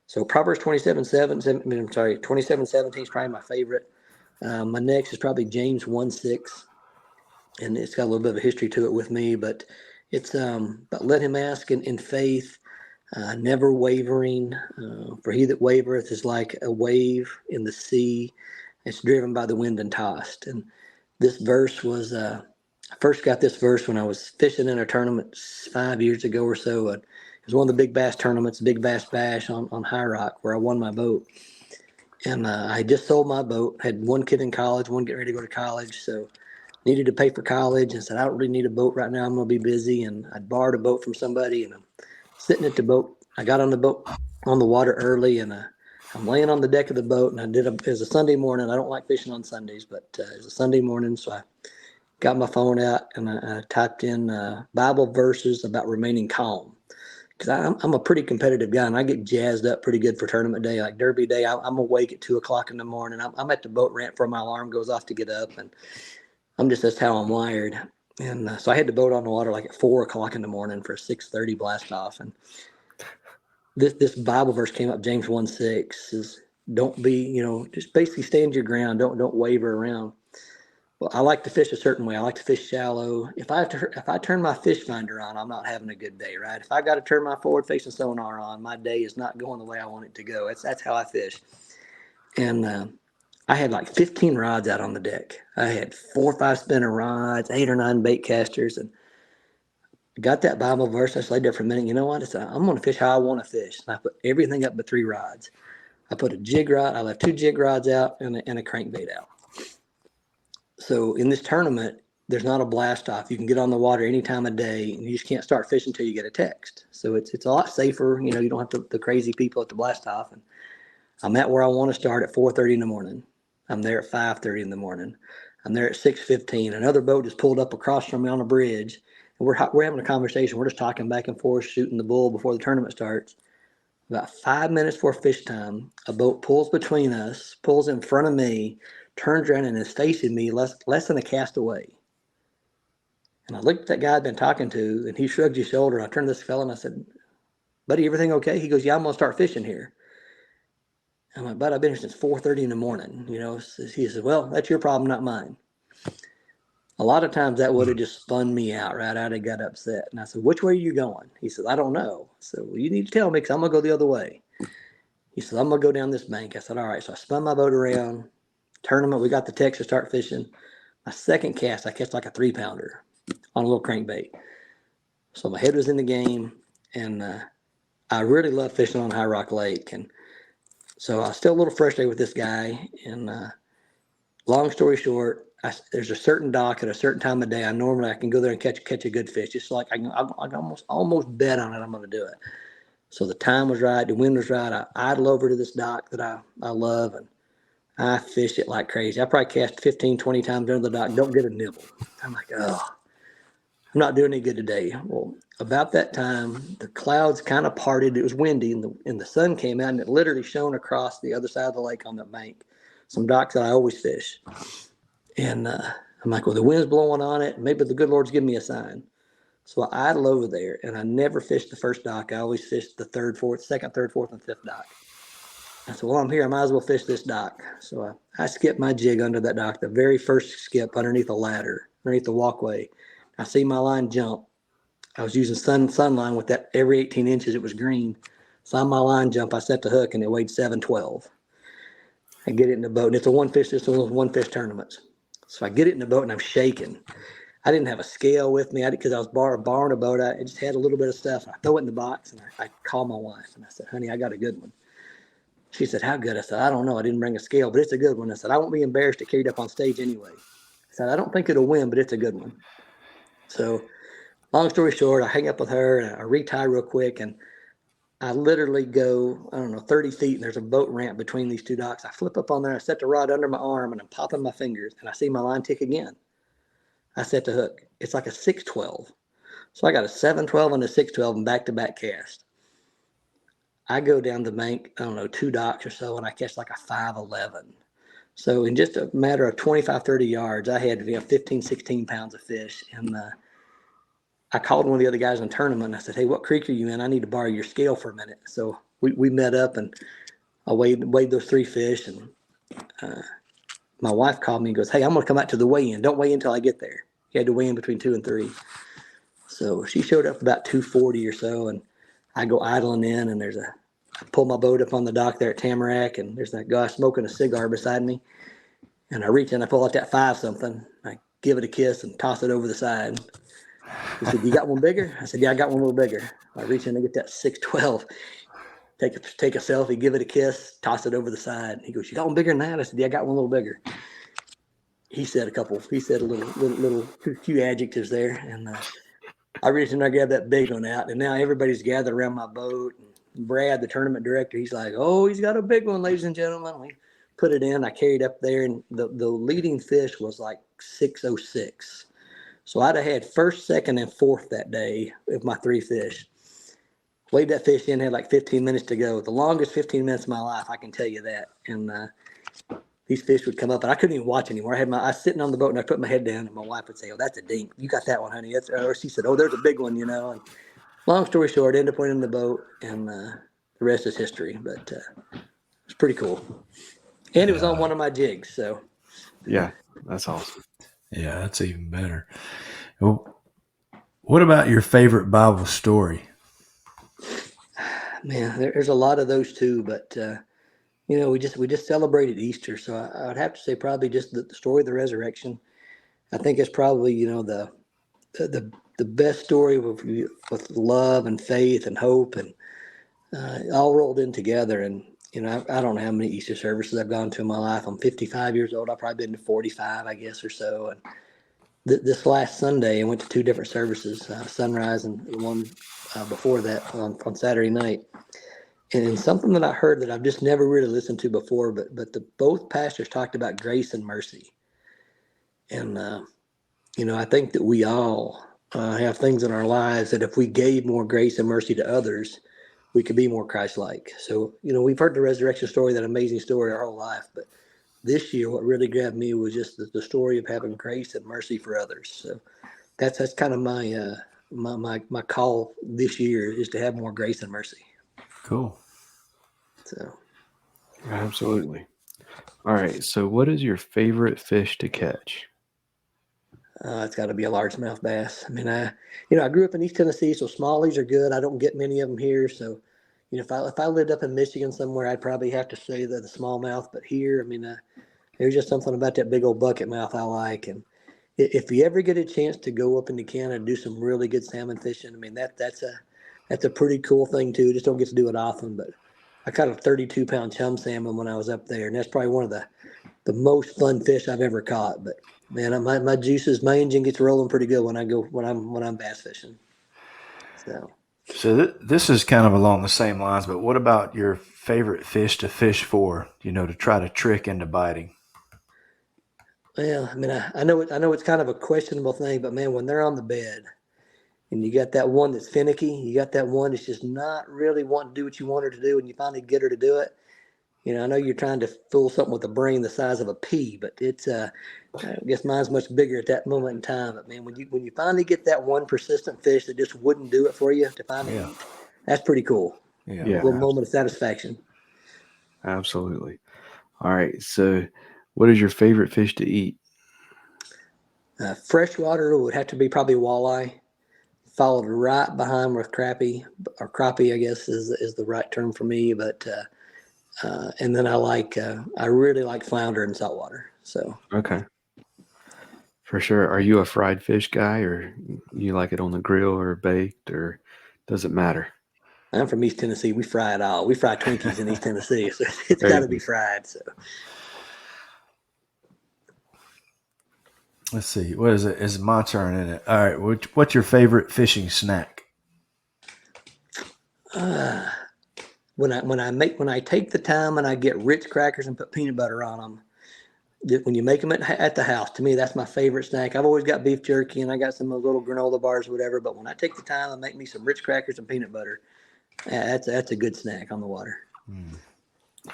So Proverbs 27:17 is probably my favorite. My next is probably James 1:6, and it's got a little bit of a history to it with me, but it's but let him ask in faith, never wavering. For he that wavereth is like a wave in the sea. It's driven by the wind and tossed. And this verse was, I first got this verse when I was fishing in a tournament 5 years ago or so. It was one of the big bass tournaments, Big Bass Bash on High Rock, where I won my boat. And I just sold my boat, had one kid in college, one getting ready to go to college. So needed to pay for college and said, I don't really need a boat right now. I'm going to be busy. And I borrowed a boat from somebody, and I'm sitting at the boat. I got on the boat on the water early, and I'm laying on the deck of the boat, and it was a Sunday morning. I don't like fishing on Sundays, but it was a Sunday morning. So I got my phone out and I typed in Bible verses about remaining calm. Because I'm a pretty competitive guy, and I get jazzed up pretty good for tournament day. Like Derby day, I'm awake at 2 o'clock in the morning. I'm at the boat ramp before my alarm goes off to get up, and that's how I'm wired. And so I had the boat on the water like at 4 o'clock in the morning for a 6:30 blast off. And this Bible verse came up, James 1:6, is don't be, just basically stand your ground. Don't waver around. Well, I like to fish a certain way. I like to fish shallow. If I turn my fish finder on, I'm not having a good day, right? If I got to turn my forward facing sonar on, my day is not going the way I want it to go. That's how I fish. And I had like 15 rods out on the deck. I had 4 or 5 spinner rods, 8 or 9 bait casters, and got that Bible verse. I laid there for a minute. You know what? I'm going to fish how I want to fish. And I put everything up but 3 rods. I put a jig rod. I left 2 jig rods out and a crankbait out. So in this tournament, there's not a blast off. You can get on the water any time of day, and you just can't start fishing until you get a text. So it's a lot safer. You don't have the crazy people at the blast off. And I'm at where I want to start at 4:30 in the morning. I'm there at 5:30 in the morning. I'm there at 6:15. Another boat just pulled up across from me on a bridge, and we're having a conversation. We're just talking back and forth, shooting the bull before the tournament starts. About 5 minutes before fish time, a boat pulls between us, pulls in front of me, turns around and is facing me less than a cast away. And I looked at that guy I'd been talking to, and he shrugged his shoulder. I turned to this fella and I said, buddy, everything okay? He goes, yeah, I'm going to start fishing here. I'm like, bud, I've been here since 4:30 in the morning. He said, well, that's your problem, not mine. A lot of times that would have just spun me out, right? I'd have got upset. And I said, which way are you going? He said, I don't know. I said, well, you need to tell me because I'm going to go the other way. He said, I'm going to go down this bank. I said, all right. So I spun my boat around. Tournament, we got the text to start fishing. My second cast, I catch like a 3-pounder on a little crankbait. So my head was in the game. And I really love fishing on High Rock Lake. And so I was still a little frustrated with this guy. And long story short, there's a certain dock at a certain time of day. I can go there and catch a good fish. Just like I can almost bet on it. I'm going to do it. So the time was right. The wind was right. I idle over to this dock that I love, and I fish it like crazy. I probably cast 15, 20 times under the dock. Don't get a nibble. I'm like, oh, I'm not doing any good today. Well, about that time, the clouds kind of parted. It was windy, and the sun came out, and it literally shone across the other side of the lake on the bank. Some docks that I always fish. And I'm like, well, the wind's blowing on it. Maybe the good Lord's giving me a sign. So I idle over there, and I never fished the first dock. I always fished the second, third, fourth, and fifth dock. I said, well, I'm here. I might as well fish this dock. So I skipped my jig under that dock, the very first skip underneath a ladder, underneath the walkway. I see my line jump. I was using sun line with that every 18 inches. It was green. Saw my line jump. I set the hook, and it weighed 712. I get it in the boat, and it's one fish tournaments. So I get it in the boat, and I'm shaking. I didn't have a scale with me because I was borrowing a boat. I just had a little bit of stuff. I throw it in the box, and I call my wife, and I said, honey, I got a good one. She said, how good? I said, I don't know. I didn't bring a scale, but it's a good one. I said, I won't be embarrassed to carry it up on stage anyway. I said, I don't think it'll win, but it's a good one. So long story short, I hang up with her, and I retie real quick, and I literally go, 30 feet, and there's a boat ramp between these two docks. I flip up on there. I set the rod under my arm, and I'm popping my fingers, and I see my line tick again. I set the hook. It's like a 612. So I got a 712 and a 612 and back-to-back cast. I go down the bank, 2 docks or so, and I catch like a 511. So in just a matter of 25, 30 yards, I had 15, 16 pounds of fish. And I called one of the other guys in the tournament, and I said, hey, what creek are you in? I need to borrow your scale for a minute. So we met up, and I weighed those 3 fish, and my wife called me and goes, hey, I'm going to come out to the weigh-in. Don't weigh in until I get there. You had to weigh in between 2 and 3. So she showed up about 240 or so, and I go idling in, and I pull my boat up on the dock there at Tamarack, and there's that guy smoking a cigar beside me. And I reach in, I pull out that 5-something. I give it a kiss and toss it over the side. He said, you got one bigger? I said, yeah, I got one a little bigger. I reach in and get that 612. Take a selfie, give it a kiss, toss it over the side. He goes, you got one bigger than that? I said, yeah, I got one a little bigger. He said a little few adjectives there. And I reached in and I grabbed that big one out. And now everybody's gathered around my boat. And Brad, the tournament director, he's like, oh, he's got a big one, ladies and gentlemen. We put it in. I carried up there, and the leading fish was like 606. So I'd have had first, second, and fourth that day with my 3 fish. Weighed that fish in, had like 15 minutes to go. The longest 15 minutes of my life, I can tell you that. And these fish would come up, and I couldn't even watch anymore. I was sitting on the boat, and I put my head down, and my wife would say, oh, that's a dink. You got that one, honey. Or she said, oh, there's a big one, And long story short, I ended up winning the boat, and the rest is history. But it's pretty cool. And it was on one of my jigs. So yeah, that's awesome. Yeah, that's even better. Well, what about your favorite Bible story? Man, there's a lot of those too, but we just celebrated Easter, so I would have to say probably just the story of the resurrection. I think it's probably the best story with love and faith and hope and all rolled in together. And I don't know how many Easter services I've gone to in my life. I'm 55 years old. I've probably been to 45, I guess, or so. And this last Sunday, I went to 2 different services, sunrise and one before that on Saturday night. And something that I heard that I've just never really listened to before, but both pastors talked about grace and mercy. And, I think that we all have things in our lives that if we gave more grace and mercy to others, we could be more Christ-like. So, we've heard the resurrection story, that amazing story our whole life. But this year, what really grabbed me was just the story of having grace and mercy for others. So that's kind of my call this year, is to have more grace and mercy. Cool. So, Absolutely. All right. So what is your favorite fish to catch? it's got to be a largemouth bass. I mean, I grew up in East Tennessee, so smallies are good. I don't get many of them here. So, if I lived up in Michigan somewhere, I'd probably have to say that the smallmouth. But here, I mean, there's just something about that big old bucket mouth I like. And if you ever get a chance to go up into Canada and do some really good salmon fishing, I mean, that's That's a pretty cool thing too. Just don't get to do it often, but I caught a 32-pound chum salmon when I was up there, and that's probably one of the most fun fish I've ever caught. But man, my juices, my engine gets rolling pretty good when I'm bass fishing. So this is kind of along the same lines, but what about your favorite fish to fish for? To try to trick into biting. Well, I mean, I know it's kind of a questionable thing, but man, when they're on the bed and you got that one that's finicky, you got that one that's just not really wanting to do what you want her to do, and you finally get her to do it. I know you're trying to fool something with a brain the size of a pea, but it's I guess mine's much bigger at that moment in time. But man, when you finally get that one persistent fish that just wouldn't do it for you to finally eat, that's pretty cool. Yeah. A little moment of satisfaction. Absolutely. All right. So, what is your favorite fish to eat? Freshwater would have to be probably walleye, followed right behind with crappie, or crappie, I guess is the right term for me. But and then I really like flounder in saltwater. So Okay. For sure. Are you a fried fish guy, or you like it on the grill or baked, or does it matter? I'm from East Tennessee. We fry it all. We fry Twinkies in East Tennessee, so it's got to be fried. So let's see. What is it? It's my turn, isn't it? All right. What's your favorite fishing snack? when I take the time and I get Ritz crackers and put peanut butter on them. When you make them at the house, to me, that's my favorite snack. I've always got beef jerky and I got some of those little granola bars or whatever. But when I take the time and make me some Ritz crackers and peanut butter, that's a good snack on the water.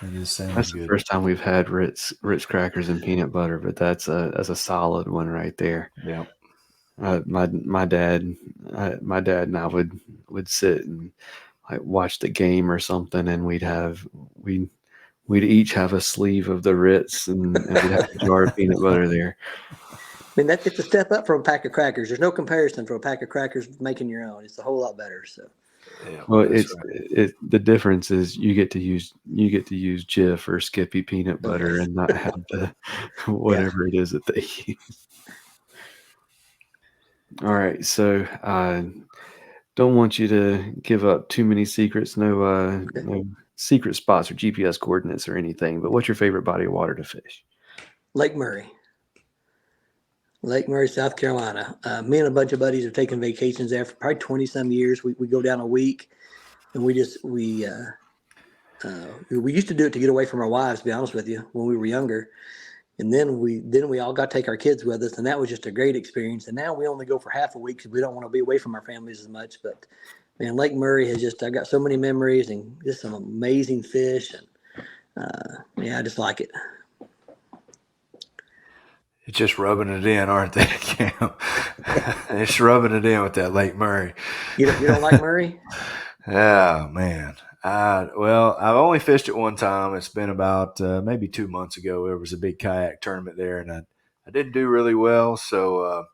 That's the first time we've had Ritz crackers and peanut butter, but that's a solid one right there. Yeah. My dad and I would sit and like watch the game or something, and we'd each have a sleeve of the Ritz, and we'd have a jar of peanut butter there. I mean, it's a step up from a pack of crackers. There's no comparison for a pack of crackers making your own. It's a whole lot better. So, yeah, well, the difference is you get to use Jif or Skippy peanut butter and not have the whatever it is that they use. All right, so don't want you to give up too many secrets. No secret spots or GPS coordinates or anything. But what's your favorite body of water to fish? Lake Murray, South Carolina. Me and a bunch of buddies have taken vacations there for probably 20 some years. We go down a week, and we used to do it to get away from our wives, to be honest with you, when we were younger. And then we all got to take our kids with us, and that was just a great experience. And now we only go for half a week because we don't want to be away from our families as much. But man, Lake Murray I got so many memories and just some amazing fish, and I just like it. It's just rubbing it in, aren't they, Cam? It's rubbing it in with that Lake Murray. You don't like Murray? Oh, man. Well, I've only fished it one time. It's been about maybe 2 months ago. There was a big kayak tournament there, and I didn't do really well. So,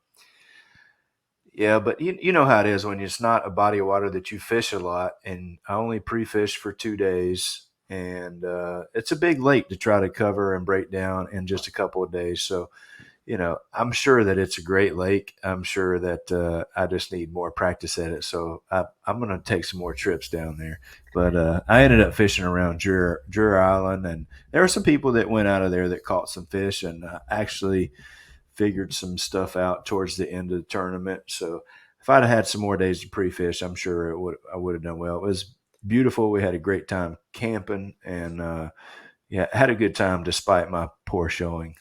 yeah, but you know how it is when it's not a body of water that you fish a lot. And I only pre-fished for 2 days, and it's a big lake to try to cover and break down in just a couple of days. So, I'm sure that it's a great lake. I'm sure that I just need more practice at it. So I'm going to take some more trips down there. But I ended up fishing around Jura Island, and there were some people that went out of there that caught some fish, and actually figured some stuff out towards the end of the tournament. So if I'd have had some more days to pre-fish, I'm sure I would have done well. It was beautiful. We had a great time camping, and had a good time despite my poor showing.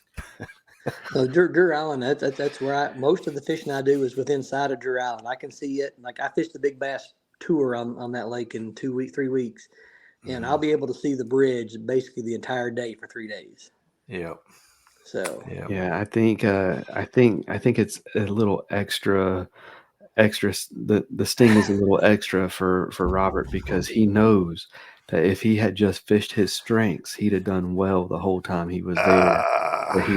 Jura Island, that's where most of the fishing I do is within sight of Jura Island. I can see it. Like I fished the Big Bass tour on that lake in 3 weeks, and I'll be able to see the bridge basically the entire day for 3 days. Yep. So yeah, I think it's a little extra. The sting is a little extra for Robert, because he knows that if he had just fished his strengths, he'd have done well the whole time he was there. But he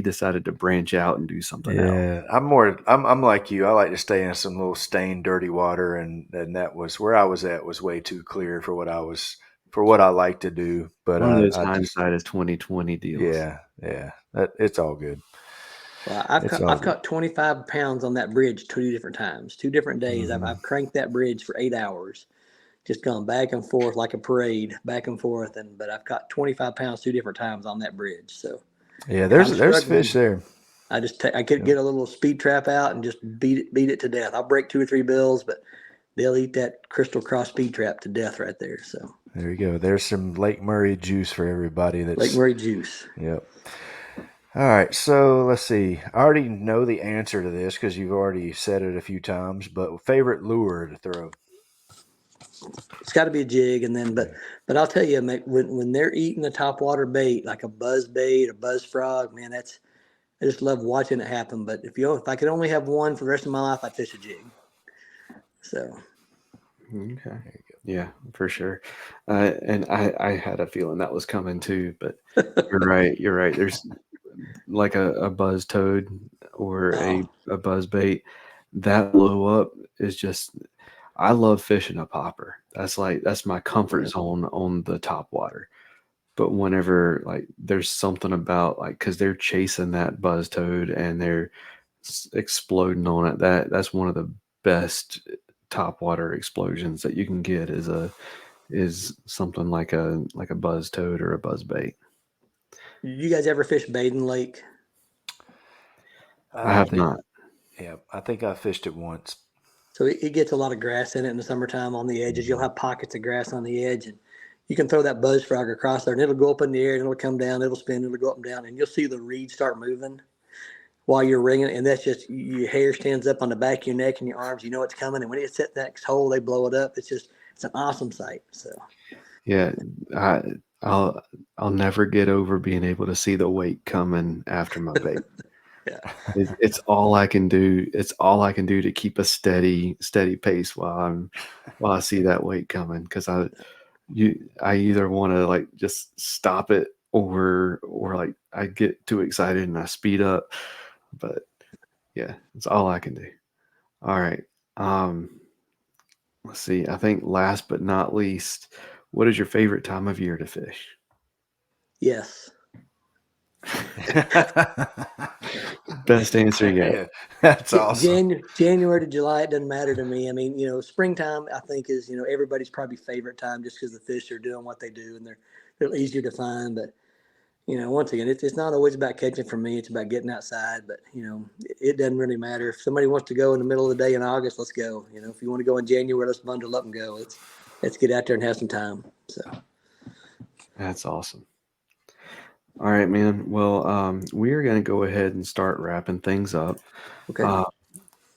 decided to branch out and do something else. Yeah, I'm like you. I like to stay in some little stained, dirty water, and that was where I was at. Was way too clear for what I like to do. But one of those hindsight is 20/20 deals. Yeah, it's all good. Well, I've It's caught, all I've good. caught 25 pounds on that bridge 2 different times, 2 different days. Mhm. I've cranked that bridge for 8 hours, just gone back and forth like a parade, back and forth. But I've caught 25 pounds 2 different times on that bridge. So Yeah, if I'm there's fish struggling, there. I could Yep. get a little speed trap out and just beat it to death. I'll break 2 or 3 bills, but they'll eat that Crystal Cross speed trap to death right there. So There you go. There's some Lake Murray juice for everybody. Lake Murray juice. Yep. All right, so let's see. I already know the answer to this because you've already said it a few times, but favorite lure to throw? It's got to be a jig, and then but I'll tell you, mate, when they're eating a topwater bait like a buzz bait, a buzz frog, man, I just love watching it happen. But if I could only have one for the rest of my life, I'd fish a jig. So Okay. Yeah, for sure. And I had a feeling that was coming too, but you're right. You're right. There's like a buzz toad or oh, a buzz bait that blow up is just. I love fishing a popper. That's my comfort zone on the top water. But whenever like there's something about like because they're chasing that buzz toad and they're exploding on it, that's one of the best top water explosions that you can get is something like a buzz toad or a buzz bait. you guys ever fish Baden Lake? I have not. Yeah, I think I fished it once. So it gets a lot of grass in it in the summertime on the edges. You'll have pockets of grass on the edge, and you can throw that buzz frog across there, and it'll go up in the air, and it'll come down, it'll spin, it'll go up and down, and you'll see the reeds start moving while you're ringing, and that's just your hair stands up on the back of your neck and your arms. You know it's coming, and when it hits that next hole, they blow it up. It's an awesome sight. So Yeah, I I'll never get over being able to see the weight coming after my bait. yeah, It's all I can do. It's all I can do to keep a steady pace while I see that weight coming because I either want to like just stop it or like I get too excited and I speed up. But yeah, it's all I can do. All right. Let's see. I think last but not least, what is your favorite time of year to fish? yes. Best answer yet. That's awesome. January to July, it doesn't matter to me. I mean, springtime I think is everybody's probably favorite time just because the fish are doing what they do and they're easier to find. But once again, it's not always about catching for me. It's about getting outside. But it doesn't really matter if somebody wants to go in the middle of the day in August. Let's go. If you want to go in January, let's bundle up and go. Let's get out there and have some time. So That's awesome. All right, man. Well, we are going to go ahead and start wrapping things up. okay.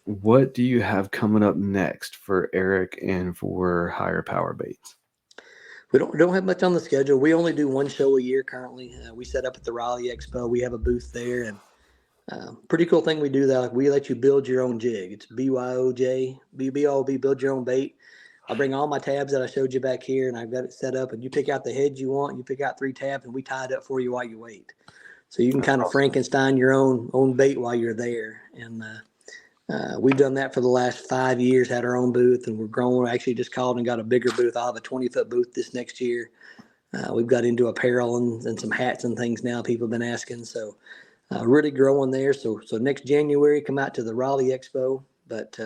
What do you have coming up next for Eric and for Higher Power Baits? We don't have much on the schedule. We only do one show a year currently. We set up at the Raleigh Expo. We have a booth there, and pretty cool thing we do that. Like we let you build your own jig. It's BYOJ, BYOB, build your own bait. I bring all my tabs that I showed you back here, and I've got it set up. And you pick out the head you want. You pick out 3 tabs, and we tie it up for you while you wait. So you can kind of Frankenstein your own bait while you're there. And we've done that for the last 5 years. Had our own booth, and we're growing. We actually just called and got a bigger booth. I'll have a 20-foot booth this next year. We've got into apparel and some hats and things now. People have been asking, so really growing there. So next January, come out to the Raleigh Expo, but.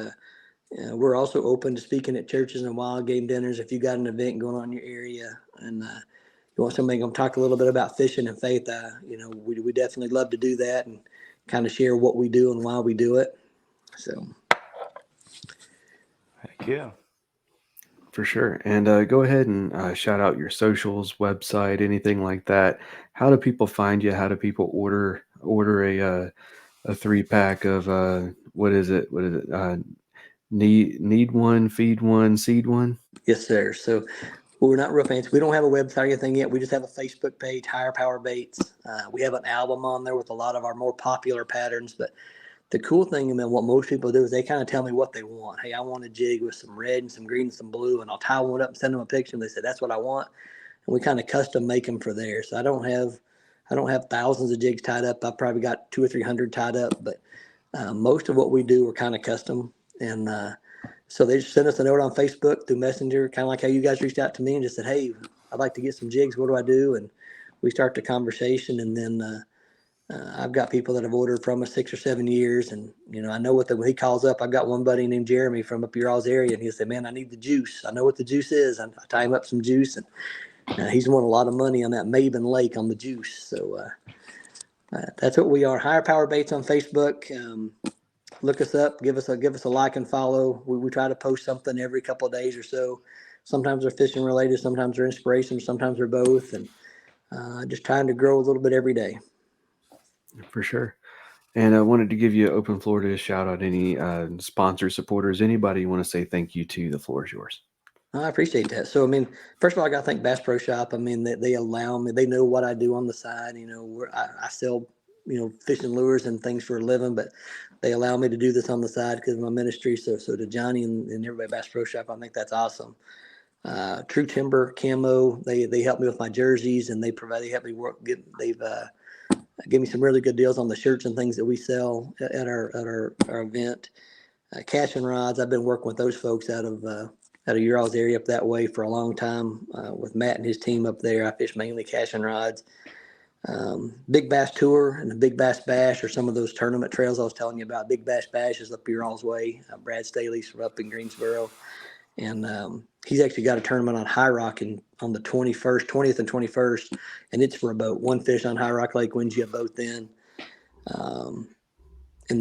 We're also open to speaking at churches and wild game dinners. If you got an event going on in your area and you want somebody to talk a little bit about fishing and faith, we definitely love to do that and kind of share what we do and why we do it. So, Heck yeah. For sure. And go ahead and shout out your socials, website, anything like that. How do people find you? How do people order a 3-pack of what is it? What is it? Need one, feed one, seed one. yes, sir. So we're not real fancy. We don't have a website or anything yet. We just have a Facebook page, Higher Power Baits. We have an album on there with a lot of our more popular patterns. But the cool thing, and what most people do is they kind of tell me what they want. Hey, I want a jig with some red and some green and some blue, and I'll tie one up and send them a picture. And they say that's what I want, and we kind of custom make them for there. So I don't have thousands of jigs tied up. I've probably got 200 or 300 tied up, but most of what we do are kind of custom. And so they just sent us a note on Facebook through Messenger, kind of like how you guys reached out to me and just said, hey, I'd like to get some jigs. What do I do? And we start the conversation. And then I've got people that have ordered from us 6 or 7 years, and I know when he calls up. I've got one buddy named Jeremy from up your all's area, and he'll say, "Man, I need the juice. I know what the juice is." I tie him up some juice, and he's won a lot of money on that Maven Lake on the juice. So that's what we are. Higher Power Baits on Facebook. Look us up. Give us a like and follow. We try to post something every couple of days or so. Sometimes they're fishing related, sometimes they're inspiration, sometimes they're both, and just trying to grow a little bit every day. For sure. And I wanted to give you an open floor to shout out any sponsor supporters. Anybody you want to say thank you to, the floor is yours. I appreciate that. So, first of all, I got to thank Bass Pro Shop. They allow me, they know what I do on the side. I sell, fishing lures and things for a living, but they allow me to do this on the side because of my ministry. So to Johnny and everybody at Bass Pro Shop, I think that's awesome. True Timber Camo, they help me with my jerseys, and they help me work. They've give me some really good deals on the shirts and things that we sell at our event. Cash and Rods, I've been working with those folks out of your all's area up that way for a long time with Matt and his team up there. I fish mainly Cash and Rods. Big Bass Tour and the Big Bass Bash are some of those tournament trails I was telling you about. Big Bass Bash is up your all's way. Brad Staley's from up in Greensboro. And he's actually got a tournament on High Rock on the 20th and 21st, and it's for a boat. One fish on High Rock Lake wins you a boat then. And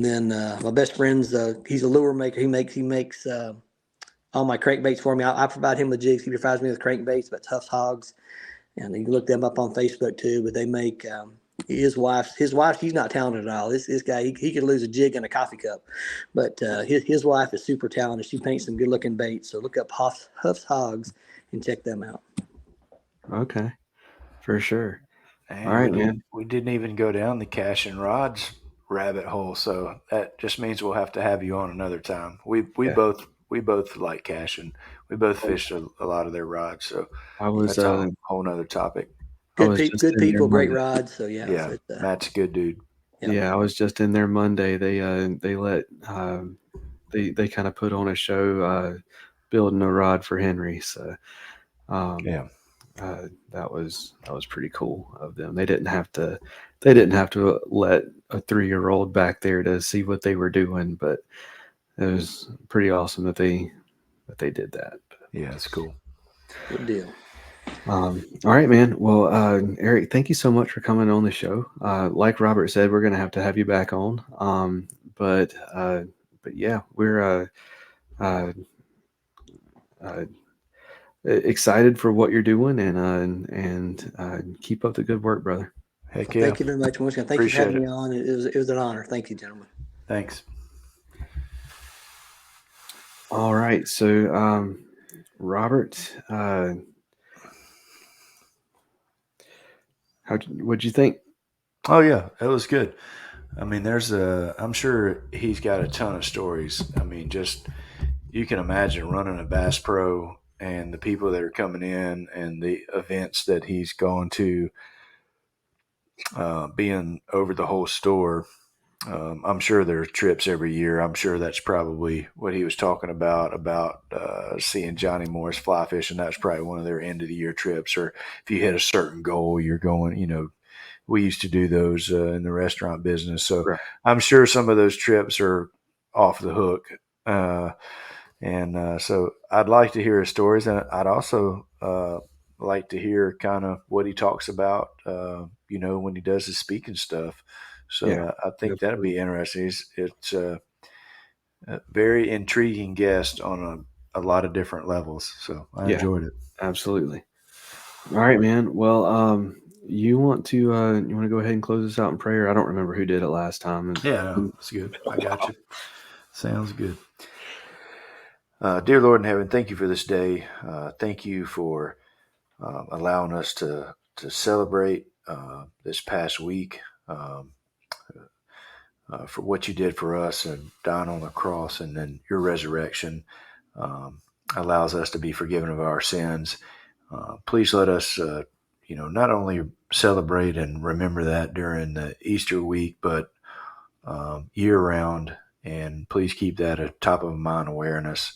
then my best friend's he's a lure maker. He makes all my crankbaits for me. I provide him with jigs. He provides me with crankbaits, but Tufts Hogs, and you can look them up on Facebook too. But they make his wife. He's not talented at all. This guy, he could lose a jig in a coffee cup, but his wife is super talented. She paints some good looking baits. So look up Huff's Hogs and check them out. Okay, for sure. And all right, man. We didn't even go down the Cash and Rods rabbit hole, so that just means we'll have to have you on another time. We both like Cash, and we both fished a lot of their rods. So that's a whole nother topic. Good people, great rods. So yeah, Matt's a good dude. Yeah, I was just in there Monday. They let they kind of put on a show building a rod for Henry. So that was pretty cool of them. They didn't have to let a 3-year-old back there to see what they were doing, but it was pretty awesome that they did that. Yeah, it's cool. Good deal. All right, man. Well, Eric, thank you so much for coming on the show. Like Robert said, we're going to have you back on. But yeah, we're excited for what you're doing, and keep up the good work, brother. Heck yeah. Thank you very much. Once again, thank you for having me on. It was an honor. Thank you, gentlemen. Thanks. All right. So, Robert, what'd you think? Oh yeah, it was good. I'm sure he's got a ton of stories. Just you can imagine running a Bass Pro and the people that are coming in and the events that he's gone to, being over the whole store. I'm sure there's trips every year. I'm sure that's probably what he was talking about seeing Johnny Morris fly fishing. That's probably one of their end of the year trips. Or if you hit a certain goal, you're going, we used to do those in the restaurant business. So right. I'm sure some of those trips are off the hook. So I'd like to hear his stories. And I'd also like to hear kind of what he talks about, when he does his speaking stuff. So yeah, I think that'd be interesting. It's a very intriguing guest on a lot of different levels. So I enjoyed it. Absolutely. All right, man. Well, you want to go ahead and close this out in prayer? I don't remember who did it last time. That's good. I got you. Sounds good. Dear Lord in heaven, thank you for this day. Thank you for allowing us to celebrate this past week. For what you did for us and dying on the cross, and then your resurrection allows us to be forgiven of our sins. Please let us, not only celebrate and remember that during the Easter week, but year round. And please keep that a top of mind awareness.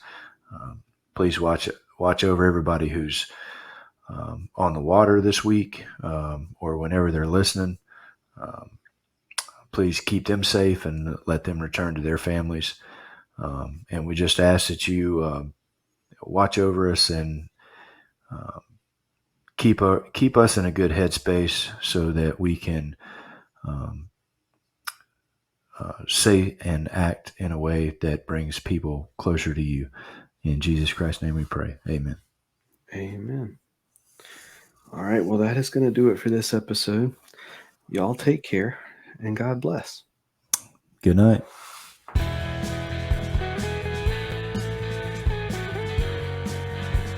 Please watch over everybody who's on the water this week or whenever they're listening. please keep them safe and let them return to their families. And we just ask that you watch over us and keep us in a good headspace so that we can say and act in a way that brings people closer to you. In Jesus Christ's name we pray. Amen. Amen. All right. Well, that is going to do it for this episode. Y'all take care and God bless. Good night.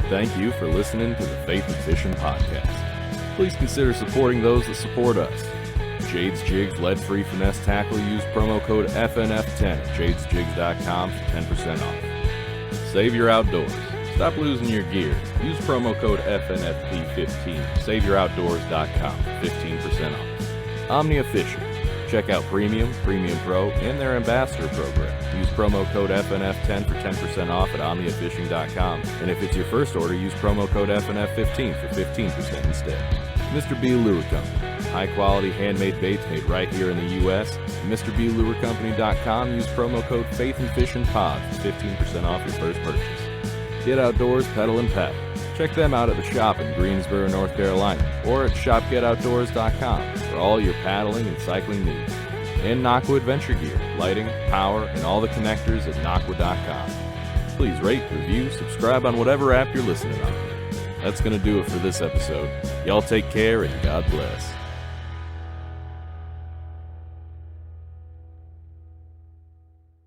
Thank you for listening to the Faith and Fishing podcast. Please consider supporting those that support us. Jades Jigs lead-free finesse tackle. Use promo code FNF10 at jadesjigs.com for 10% off. Save your outdoors. Stop losing your gear. Use promo code FNFP15. SaveYourOutdoors.com for 15% off. Omnia Fishing. Check out Premium, Premium Pro, and their Ambassador program. Use promo code FNF10 for 10% off at OmniaFishing.com. And if it's your first order, use promo code FNF15 for 15% instead. Mr. B Lure Company. High-quality handmade baits made right here in the U.S. MrBLureCompany.com. Use promo code faithnfishn pod for 15% off your first purchase. Get outdoors, pedal, and paddle. Check them out at the shop in Greensboro, North Carolina, or at shopgetoutdoors.com for all your paddling and cycling needs. And Naqua Adventure Gear, lighting, power, and all the connectors at Naqua.com. Please rate, review, subscribe on whatever app you're listening on. That's going to do it for this episode. Y'all take care and God bless.